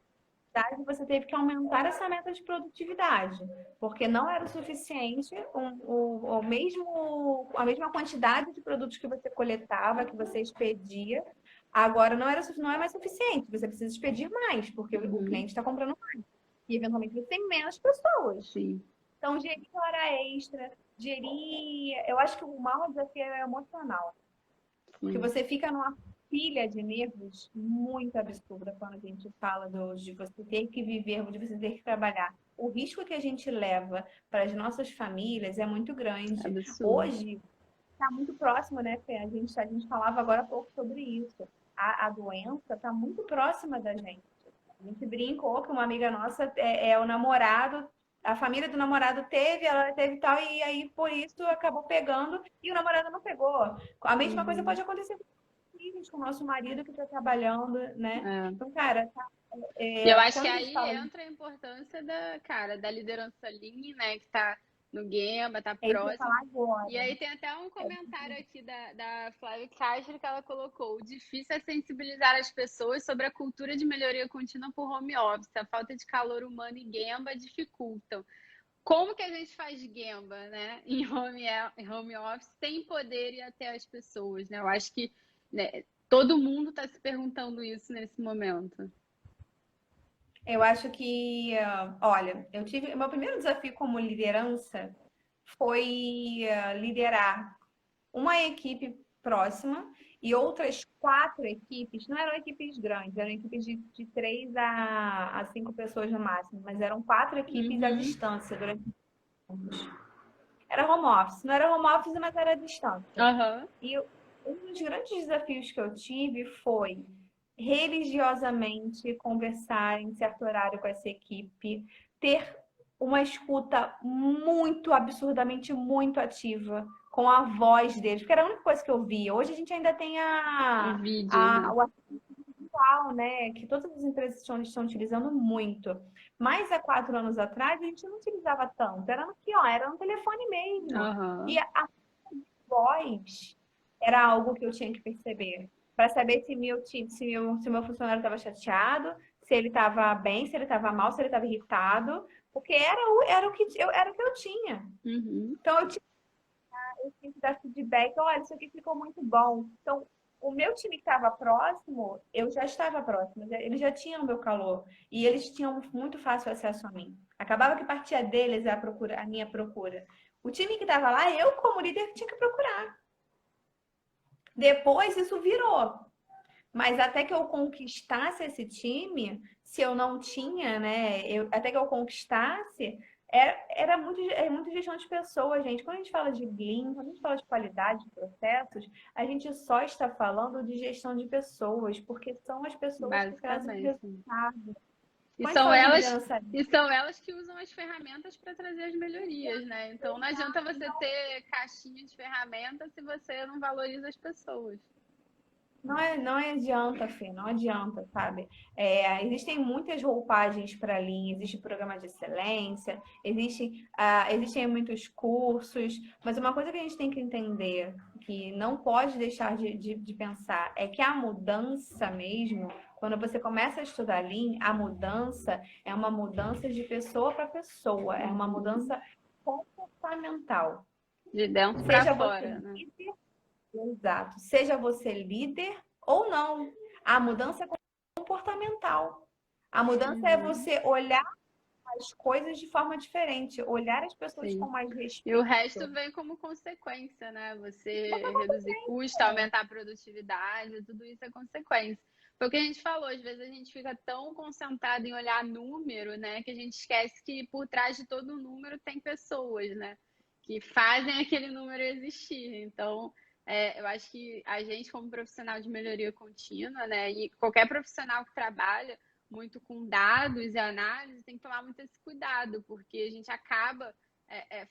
produtividade, você teve que aumentar essa meta de produtividade, porque não era o suficiente a mesma quantidade de produtos que você coletava, que você expedia. Agora não é mais suficiente, você precisa expedir mais, porque o cliente está comprando mais. E eventualmente você tem menos pessoas. Sim. Então, gerir hora extra, eu acho que o maior desafio é emocional. Porque você fica numa pilha de nervos muito absurda quando a gente fala de você ter que viver, de você ter que trabalhar. O risco que a gente leva para as nossas famílias é muito grande. Absurdo. Hoje, está muito próximo, né, Fê? A gente falava agora há pouco sobre isso. A doença está muito próxima da gente. A gente brincou que uma amiga nossa é o namorado, a família do namorado ela teve tal, e aí por isso acabou pegando e o namorado não pegou. A mesma coisa pode acontecer com o nosso marido que está trabalhando, né? Então, cara, eu acho que quando a gente aí fala entra a importância da liderança Lean, né? Que tá no Gemba, tá é isso que eu ia próximo. falar agora. E aí tem até um comentário aqui da Flávia Castro que ela colocou: o difícil é sensibilizar as pessoas sobre a cultura de melhoria contínua por home office. A falta de calor humano e Gemba dificultam. Como que a gente faz Gemba, né? Em home office, sem poder ir até as pessoas, né? Eu acho que, né, todo mundo está se perguntando isso nesse momento. Eu acho que, olha, meu primeiro desafio como liderança foi liderar uma equipe próxima e outras 4 equipes, não eram equipes grandes, eram equipes de 3 a 5 pessoas no máximo, mas eram 4 equipes à distância durante anos. Era home office, não era home office, mas era à distância. Uhum. E um dos grandes desafios que eu tive foi religiosamente conversar em certo horário com essa equipe, ter uma escuta muito, absurdamente muito ativa com a voz deles, porque era a única coisa que eu via. Hoje a gente ainda tem O vídeo, né? o assistente visual, né? Que todas as empresas estão utilizando muito. Mas há 4 anos atrás a gente não utilizava tanto. Era era no telefone mesmo. Uhum. E a voz era algo que eu tinha que perceber. Para saber se meu funcionário estava chateado, se ele estava bem, se ele estava mal, se ele estava irritado. Porque era o que eu tinha. Uhum. Então eu tinha que dar feedback, olha, isso aqui ficou muito bom. Então, o meu time que estava próximo, eu já estava próximo, eles já tinham o meu calor. E eles tinham muito fácil acesso a mim. Acabava que partia deles a minha procura. O time que estava lá, eu como líder tinha que procurar. Depois isso virou. Mas até que eu conquistasse esse time, se eu não tinha, né? Até que eu conquistasse, É muito gestão de pessoas, gente. Quando a gente fala de Lean, quando a gente fala de qualidade de processos, a gente só está falando de gestão de pessoas, porque são as pessoas que trazem o basicamente. resultado. E Quando a gente são fala de elas, liderança, e são elas que usam as ferramentas para trazer as melhorias, né? Então não adianta você ter caixinha de ferramentas se você não valoriza as pessoas. não adianta, Fê, não adianta, sabe? Existem muitas roupagens para Lean, existe programa de excelência, existem muitos cursos, mas uma coisa que a gente tem que entender, que não pode deixar de pensar, é que a mudança mesmo, quando você começa a estudar Lean, a mudança é uma mudança de pessoa para pessoa, é uma mudança comportamental. De dentro para Seja você fora, né? Exato. Seja você líder ou não. A mudança é comportamental. A mudança é Uhum, você olhar as coisas de forma diferente, olhar as pessoas com sim. mais E o respeito. resto vem como consequência, né? Você reduzir custo, aumentar a produtividade, tudo isso é consequência. Foi o que a gente falou, às vezes a gente fica tão concentrado em olhar número, né, que a gente esquece que por trás de todo número tem pessoas, né, que fazem aquele número existir. Então, eu acho que a gente, como profissional de melhoria contínua, né, e qualquer profissional que trabalha muito com dados e análise, tem que tomar muito esse cuidado, porque a gente acaba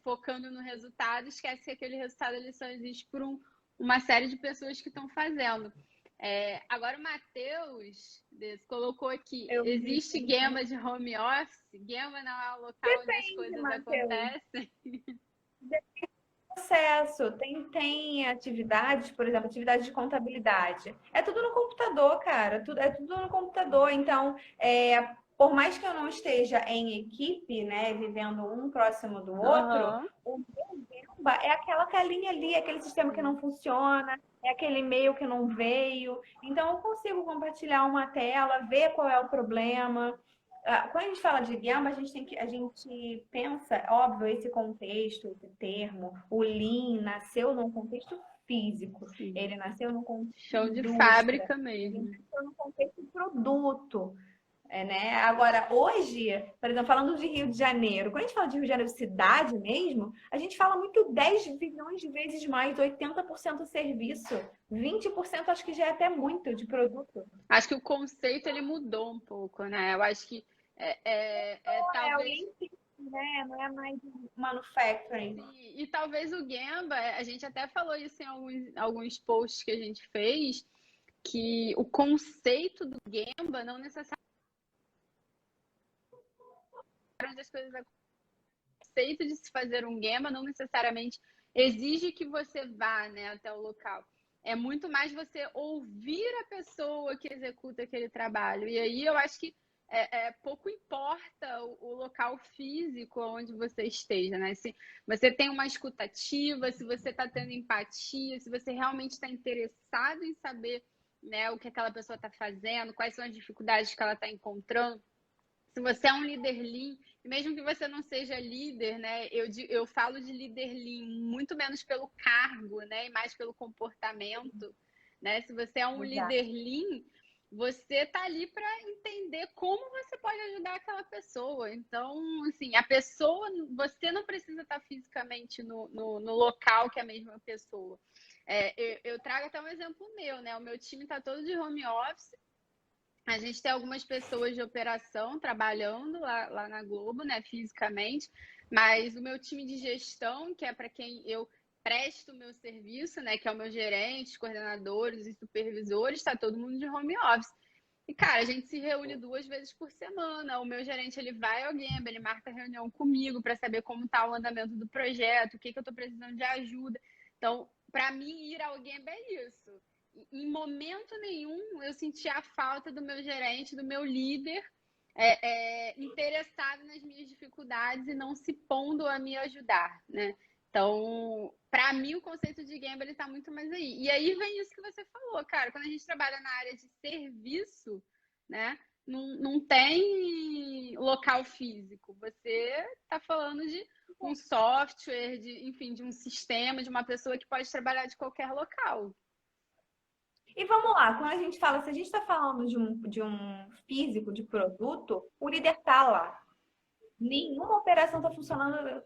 focando no resultado, esquece que aquele resultado ele só existe por uma série de pessoas que estão fazendo. Agora o Matheus colocou aqui, Eu vi. existe Gemba de home office? Gemba não é o local onde as Depende, coisas Matheus. acontecem? Processo. Tem atividades, por exemplo, atividade de contabilidade. É tudo no computador, cara. É tudo no computador. Então, por mais que eu não esteja em equipe, né, vivendo um próximo do outro, Aham. o meu Gemba é aquela telinha ali, aquele sistema que não funciona, é aquele e-mail que não veio. Então, eu consigo compartilhar uma tela, ver qual é o problema. Quando a gente fala de Gemba, a gente pensa, óbvio, esse contexto, esse termo, o Lean nasceu num contexto físico, Sim. ele nasceu num contexto de Chão de indústria, fábrica ele mesmo. nasceu num contexto de produto, né? Agora, hoje, por exemplo, falando de Rio de Janeiro, quando a gente fala de Rio de Janeiro cidade mesmo, a gente fala muito 10 bilhões de vezes mais, 80% serviço, 20% acho que já é até muito de produto. Acho que o conceito ele mudou um pouco, né? Eu acho que O talvez Lean, né? Não é mais manufacturing. sim, e talvez o Gemba, a gente até falou isso em alguns posts que a gente fez, que o conceito do Gemba não necessariamente as coisas o conceito de se fazer um Gemba não necessariamente exige que você vá, né, até o local. É muito mais você ouvir a pessoa que executa aquele trabalho. E aí eu acho que pouco importa o local físico onde você esteja, né? Se você tem uma escutativa, se você está tendo empatia, se você realmente está interessado em saber, né, o que aquela pessoa está fazendo, quais são as dificuldades que ela está encontrando. Se você é um líder lean, mesmo que você não seja líder, né? Eu falo de líder lean muito menos pelo cargo, né? E mais pelo comportamento, né? Se você é um Exato. líder lean, você tá ali para entender como você pode ajudar aquela pessoa. Então, assim, a pessoa, você não precisa estar fisicamente no local que é a mesma pessoa. Eu trago até um exemplo meu, né? O meu time está todo de home office. A gente tem algumas pessoas de operação trabalhando lá na Globo, né, fisicamente, mas o meu time de gestão, que é para quem eu presto o meu serviço, né, que é o meu gerente, coordenadores e supervisores, está todo mundo de home office. E, cara, a gente se reúne 2 vezes por semana. O meu gerente, ele vai ao Gemba, ele marca reunião comigo para saber como está o andamento do projeto, o que eu estou precisando de ajuda. Então, para mim, ir ao Gemba é isso. Em momento nenhum eu senti a falta do meu gerente, do meu líder, interessado nas minhas dificuldades e não se pondo a me ajudar, né? Então, para mim, o conceito de Gemba está muito mais aí. E aí vem isso que você falou, cara. Quando a gente trabalha na área de serviço, né? Não tem local físico. Você está falando de um software, enfim, de um sistema, de uma pessoa que pode trabalhar de qualquer local. E vamos lá, quando a gente fala, se a gente está falando de um físico, de produto, o líder está lá. Nenhuma operação está funcionando,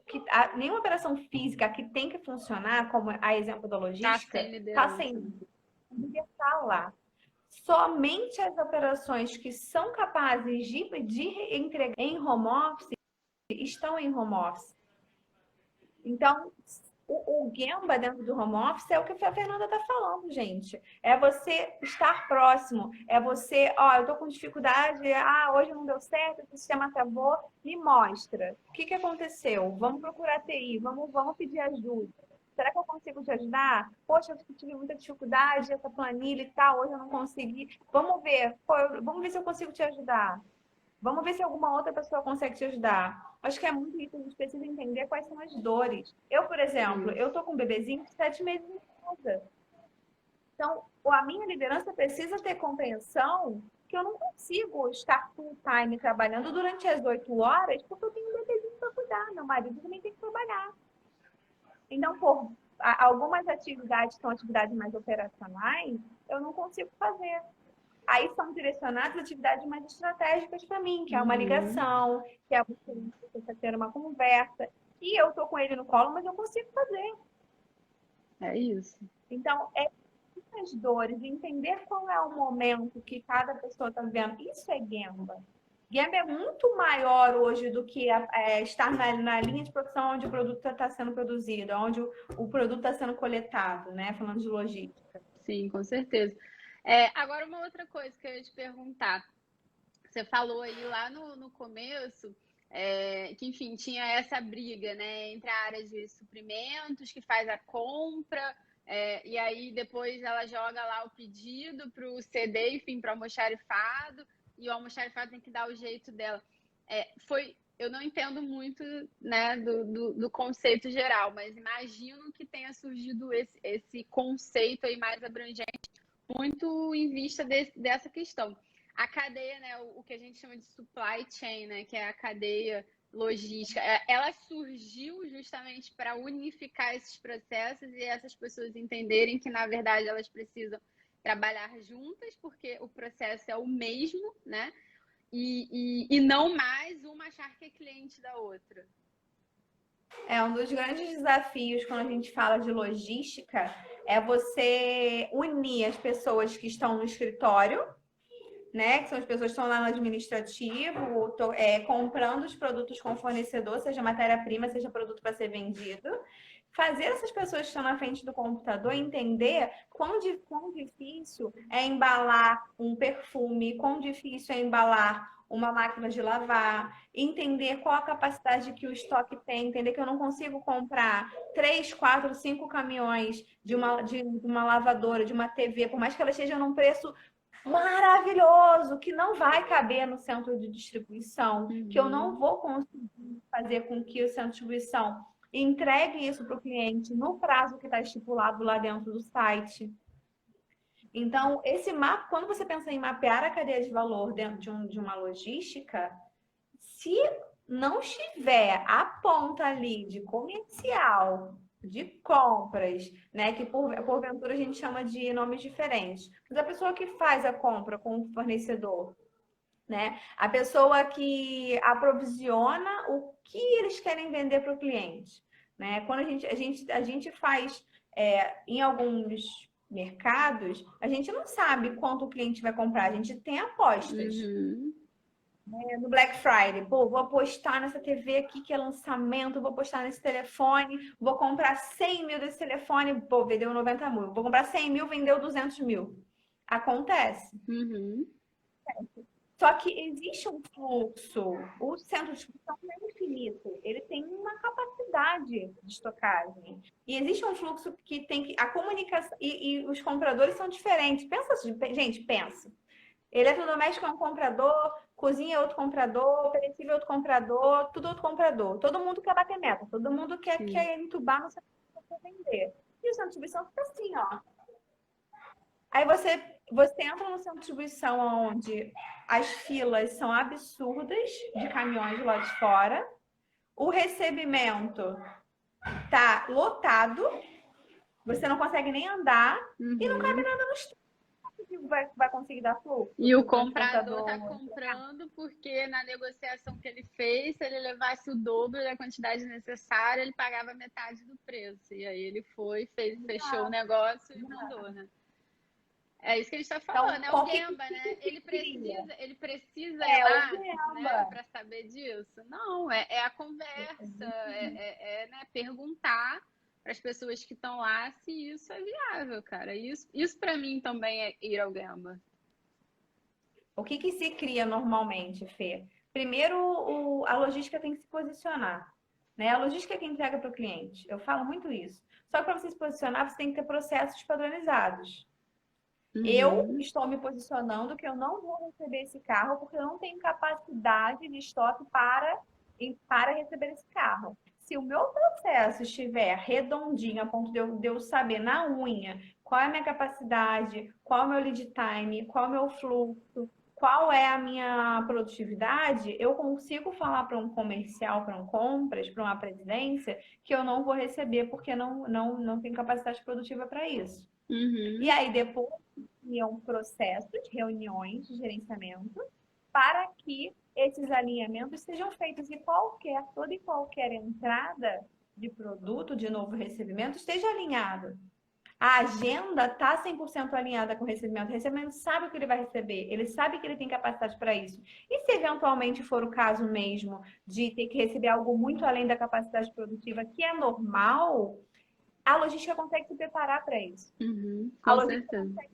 nenhuma operação física que tem que funcionar, como a exemplo da Tá logística, sem está liderança, sem né? estar lá. Somente as operações que são capazes de entregar em home office estão em home office. Então, o Gemba dentro do home office é o que a Fernanda está falando, gente. É você estar próximo, é você, ó, eu tô com dificuldade, hoje não deu certo, o sistema travou, me mostra. O que aconteceu? Vamos procurar TI, vamos pedir ajuda. Será que eu consigo te ajudar? Poxa, eu tive muita dificuldade, essa planilha e tal, hoje eu não consegui. Vamos ver se eu consigo te ajudar. Vamos ver se alguma outra pessoa consegue te ajudar. Acho que é muito isso, a gente precisa entender quais são as dores. Eu, por exemplo, eu tô com um bebezinho de 7 meses em casa. Então, a minha liderança precisa ter compreensão que eu não consigo estar full time trabalhando durante as 8 horas, porque eu tenho um bebezinho para cuidar. Meu marido também tem que trabalhar. Então, por algumas atividades que são atividades mais operacionais, eu não consigo fazer. Aí são direcionadas atividades mais estratégicas para mim, que é uma ligação, que é você ter uma conversa. E eu tô com ele no colo, mas eu consigo fazer. É isso. Então, as dores, entender qual é o momento que cada pessoa está vivendo. Isso é Gemba. Gemba é muito maior hoje do que estar na linha de produção onde o produto está sendo produzido, onde o produto está sendo coletado, né? Falando de logística. Sim, com certeza. Agora, uma outra coisa que eu ia te perguntar. Você falou aí lá no começo que, enfim, tinha essa briga, né, entre a área de suprimentos, que faz a compra, e aí depois ela joga lá o pedido para o CD, enfim, para o almoxarifado, e o almoxarifado tem que dar o jeito dela. Eu não entendo muito, né, do conceito geral, mas imagino que tenha surgido esse conceito aí mais abrangente, muito em vista dessa questão. A cadeia, né, o que a gente chama de supply chain, né, que é a cadeia logística, ela surgiu justamente para unificar esses processos e essas pessoas entenderem que, na verdade, elas precisam trabalhar juntas, porque o processo é o mesmo, né? E não mais uma achar que é cliente da outra. Um dos grandes desafios quando a gente fala de logística é você unir as pessoas que estão no escritório, né? Que são as pessoas que estão lá no administrativo, comprando os produtos com o fornecedor, seja matéria-prima, seja produto para ser vendido. Fazer essas pessoas que estão na frente do computador entender quão difícil é embalar um perfume, quão difícil é embalar uma máquina de lavar, entender qual a capacidade que o estoque tem, entender que eu não consigo comprar 3, 4, 5 caminhões de uma lavadora, de uma TV, por mais que ela esteja num preço maravilhoso, que não vai caber no centro de distribuição, que eu não vou conseguir fazer com que o centro de distribuição entregue isso para o cliente no prazo que está estipulado lá dentro do site. Então, esse mapa, quando você pensa em mapear a cadeia de valor dentro de uma logística, se não estiver a ponta ali de comercial, de compras, né? Que porventura a gente chama de nomes diferentes. Mas a pessoa que faz a compra com o fornecedor, né? A pessoa que aprovisiona o que eles querem vender para o cliente, né? Quando a gente faz em alguns mercados, a gente não sabe quanto o cliente vai comprar, a gente tem apostas. No Black Friday, pô, vou apostar nessa TV aqui que é lançamento, vou apostar nesse telefone, vou comprar 100 mil desse telefone, pô, vendeu 90 mil, vou comprar 100 mil, vendeu 200 mil. Acontece. Só que existe um fluxo, o centro de distribuição não é infinito, ele tem uma capacidade de estocagem. E existe um fluxo que tem que. A comunicação. E os compradores são diferentes. Gente, pensa. Eletrodoméstico é um comprador, cozinha é outro comprador, perecível é outro comprador, tudo outro comprador. Todo mundo quer bater meta, todo mundo quer entubar no centro para vender. E o centro de distribuição fica assim, ó. Aí você entra no centro de distribuição onde as filas são absurdas de caminhões lá de fora, o recebimento tá lotado, você não consegue nem andar e não cabe nada nos vai conseguir dar fluxo. E o O comprador transportador... está comprando porque na negociação que ele fez, se ele levasse o dobro da quantidade necessária, ele pagava metade do preço. E aí ele foi, fechou o negócio e mandou, né? É isso que a gente está falando, Então, é o com Gamba, né? que Ele precisa ir É o lá, né, Gamba. para saber disso. Não, é a conversa, né, perguntar para as pessoas que estão lá se isso é viável, cara. Isso para mim também é ir ao Gamba. O que se cria normalmente, Fê? Primeiro, a logística tem que se posicionar, né? A logística é quem entrega para o cliente. Eu falo muito isso. Só que para você se posicionar, você tem que ter processos padronizados. Eu Uhum. estou me posicionando que eu não vou receber esse carro porque eu não tenho capacidade de estoque para receber esse carro. Se o meu processo estiver redondinho, a ponto de eu saber na unha qual é a minha capacidade, qual é o meu lead time, qual é o meu fluxo, qual é a minha produtividade, eu consigo falar para um comercial, para um compras, para uma presidência, que eu não vou receber porque não tenho capacidade produtiva para isso. E Uhum. aí, depois, criam processos, reuniões de gerenciamento, para que esses alinhamentos sejam feitos e toda e qualquer entrada de produto, de novo recebimento, esteja alinhado. A agenda está 100% alinhada com o recebimento. O recebimento sabe o que ele vai receber, ele sabe que ele tem capacidade para isso. E se eventualmente for o caso mesmo de ter que receber algo muito além da capacidade produtiva, que é normal, a logística consegue se preparar para isso. Uhum. A Com logística certeza.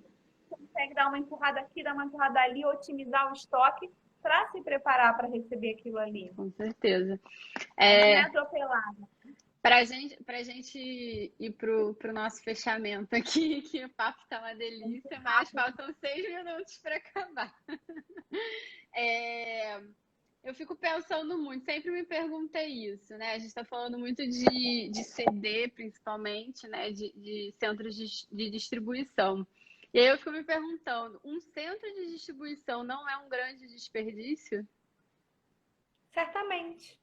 consegue dar uma empurrada aqui, dar uma empurrada ali, otimizar o estoque para se preparar para receber aquilo ali. Com certeza. Mas não é É, atropelar. pra gente ir pro nosso fechamento aqui, que o papo tá uma delícia, mas faltam 6 minutos para acabar. É, eu fico pensando muito, sempre me perguntei isso, né? A gente está falando muito de CD, principalmente, né? De centros de distribuição. E aí eu fico me perguntando, um centro de distribuição não é um grande desperdício? Certamente.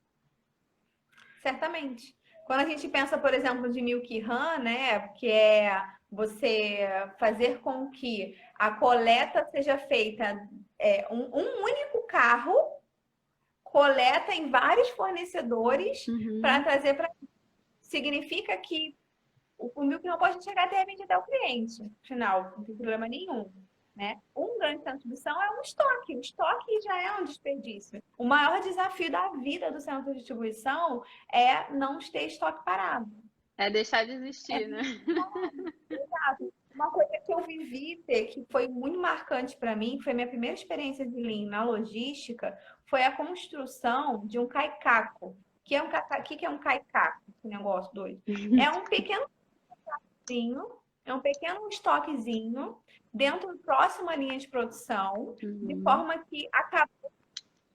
Certamente. Quando a gente pensa, por exemplo, de Milk Run, né, que é você fazer com que a coleta seja feita um único carro, coleta em vários fornecedores para Uhum, trazer para. Significa que o Milk não pode chegar de repente até o cliente final, não tem problema nenhum. Né? Um grande centro de distribuição é um estoque. O estoque já é um desperdício. O maior desafio da vida do centro de distribuição é não ter estoque parado. é deixar de existir, né? Exato. Uma coisa que eu vivi, que foi muito marcante para mim, que foi minha primeira experiência de Lean na logística, foi a construção de um caicaco. O que é um caicaco? Esse negócio doido. É um pequeno é um pequeno estoquezinho dentro próximo à linha de produção, de Uhum, forma que acabou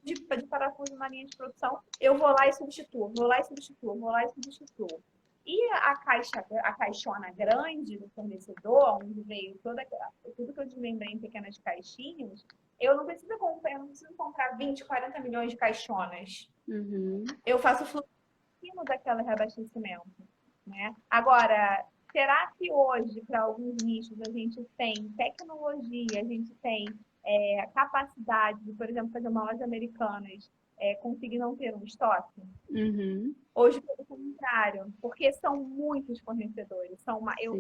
de parafuso na linha de produção, eu vou lá e substituo, vou lá e substituo, vou lá e substituo. E a caixona grande do fornecedor, onde veio tudo que eu desmembrei em pequenas caixinhas, eu não preciso comprar 20, 40 milhões de caixonas. uhum. Eu faço fluxo daquele reabastecimento. Né? Agora, será que hoje, para alguns nichos, a gente tem tecnologia, a gente tem capacidade de, por exemplo, fazer uma loja americanas, conseguir não ter um estoque? Uhum, Hoje, pelo contrário, porque são muitos fornecedores.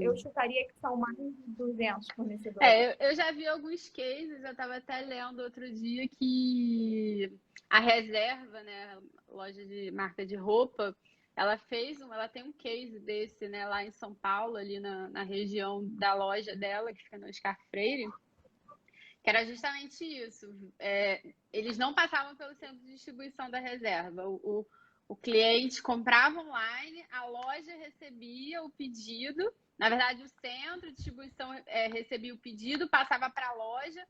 Eu sim. chutaria que são mais de 200 É, fornecedores. eu já vi alguns cases, eu estava até lendo outro dia que a Reserva, né, loja de marca de roupa, ela tem um case desse, né, lá em São Paulo, ali na região da loja dela, que fica no Oscar Freire, que era justamente isso. Eles não passavam pelo centro de distribuição da Reserva. O cliente comprava online, a loja recebia o pedido. Na verdade, o centro de distribuição recebia o pedido, passava para a loja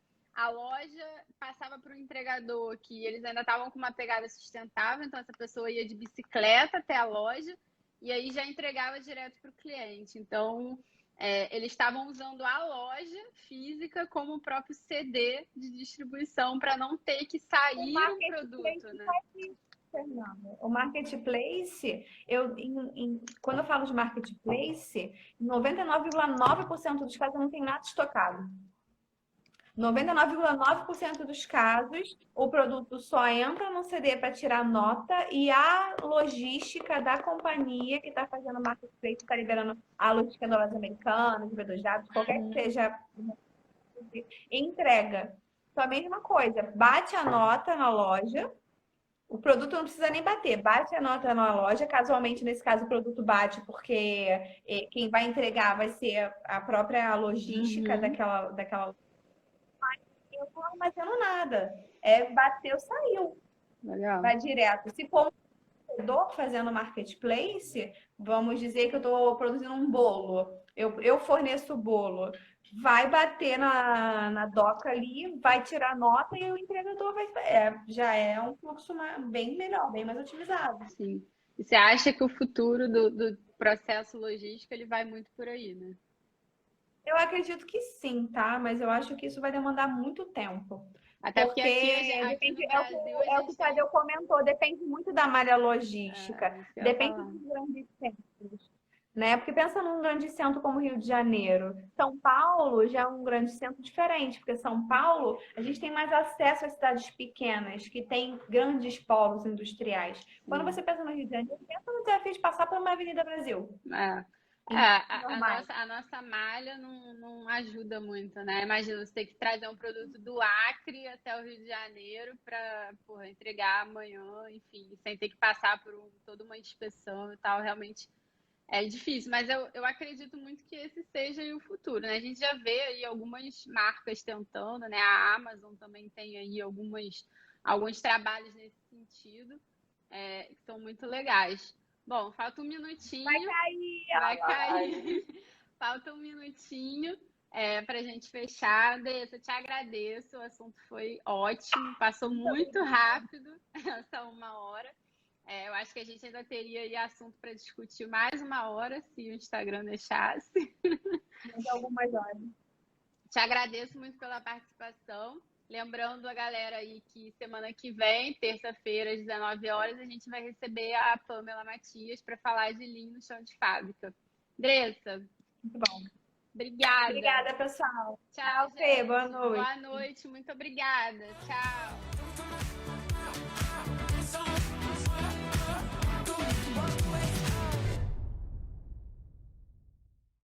passava para o entregador, que eles ainda estavam com uma pegada sustentável, então essa pessoa ia de bicicleta até a loja e aí já entregava direto para o cliente. Então, eles estavam usando a loja física como o próprio CD de distribuição para não ter que O sair um marketplace produto, né? faz isso, Fernanda. O marketplace, quando eu falo de marketplace, 99,9% dos casos não tem nada estocado. 99,9% dos casos, o produto só entra no CD para tirar nota e a logística da companhia que está fazendo o marketplace está liberando a logística da loja americana, de B2W, qualquer que seja, entrega. Então, a mesma coisa, bate a nota na loja, o produto não precisa nem bater, bate a nota na loja. Casualmente, nesse caso, o produto bate porque quem vai entregar vai ser a própria logística daquela. Eu não armazeno nada. Bateu, saiu. Legal. Vai direto. Se for um vendedor fazendo marketplace, vamos dizer que eu estou produzindo um bolo. Eu forneço o bolo. Vai bater na doca ali, vai tirar nota e o entregador vai. Já é um fluxo bem melhor, bem mais otimizado. Sim. E você acha que o futuro do processo logístico ele vai muito por aí, né? Eu acredito que sim, tá? Mas eu acho que isso vai demandar muito tempo. Até porque Porque aqui no depende, Brasil a é o que gente o tem. Tadeu comentou, depende muito da malha logística, Isso que eu ia depende falar. dos grandes centros, né? Porque pensa num grande centro como Rio de Janeiro. São Paulo já é um grande centro diferente, porque São Paulo a gente tem mais acesso às cidades pequenas, que têm grandes polos industriais. Quando você pensa no Rio de Janeiro, pensa no desafio de passar por uma Avenida Brasil. É. Em normais. A nossa malha não ajuda muito, né? Imagina você ter que trazer um produto do Acre até o Rio de Janeiro para entregar amanhã, enfim, sem ter que passar por toda uma inspeção e tal. Realmente é difícil, mas eu acredito muito que esse seja aí o futuro, né? A gente já vê aí algumas marcas tentando, né? A Amazon também tem aí alguns trabalhos nesse sentido, que são muito legais. Bom, falta um Vai minutinho. cair Vai a cair. live. Falta um minutinho para a gente fechar. Andressa, te agradeço. O assunto foi ótimo. Passou muito rápido essa 1 hora. Eu acho que a gente ainda teria aí assunto para discutir mais 1 hora, se o Instagram deixasse. Mais algumas horas. Te agradeço muito pela participação. Lembrando a galera aí que semana que vem, terça-feira, às 19 horas, a gente vai receber a Pamela Matias para falar de Lean no chão de fábrica. Andressa, Muito bom. obrigada. Obrigada, pessoal. Tchau, Fê. gente. Boa noite. Boa noite. Muito obrigada. Tchau.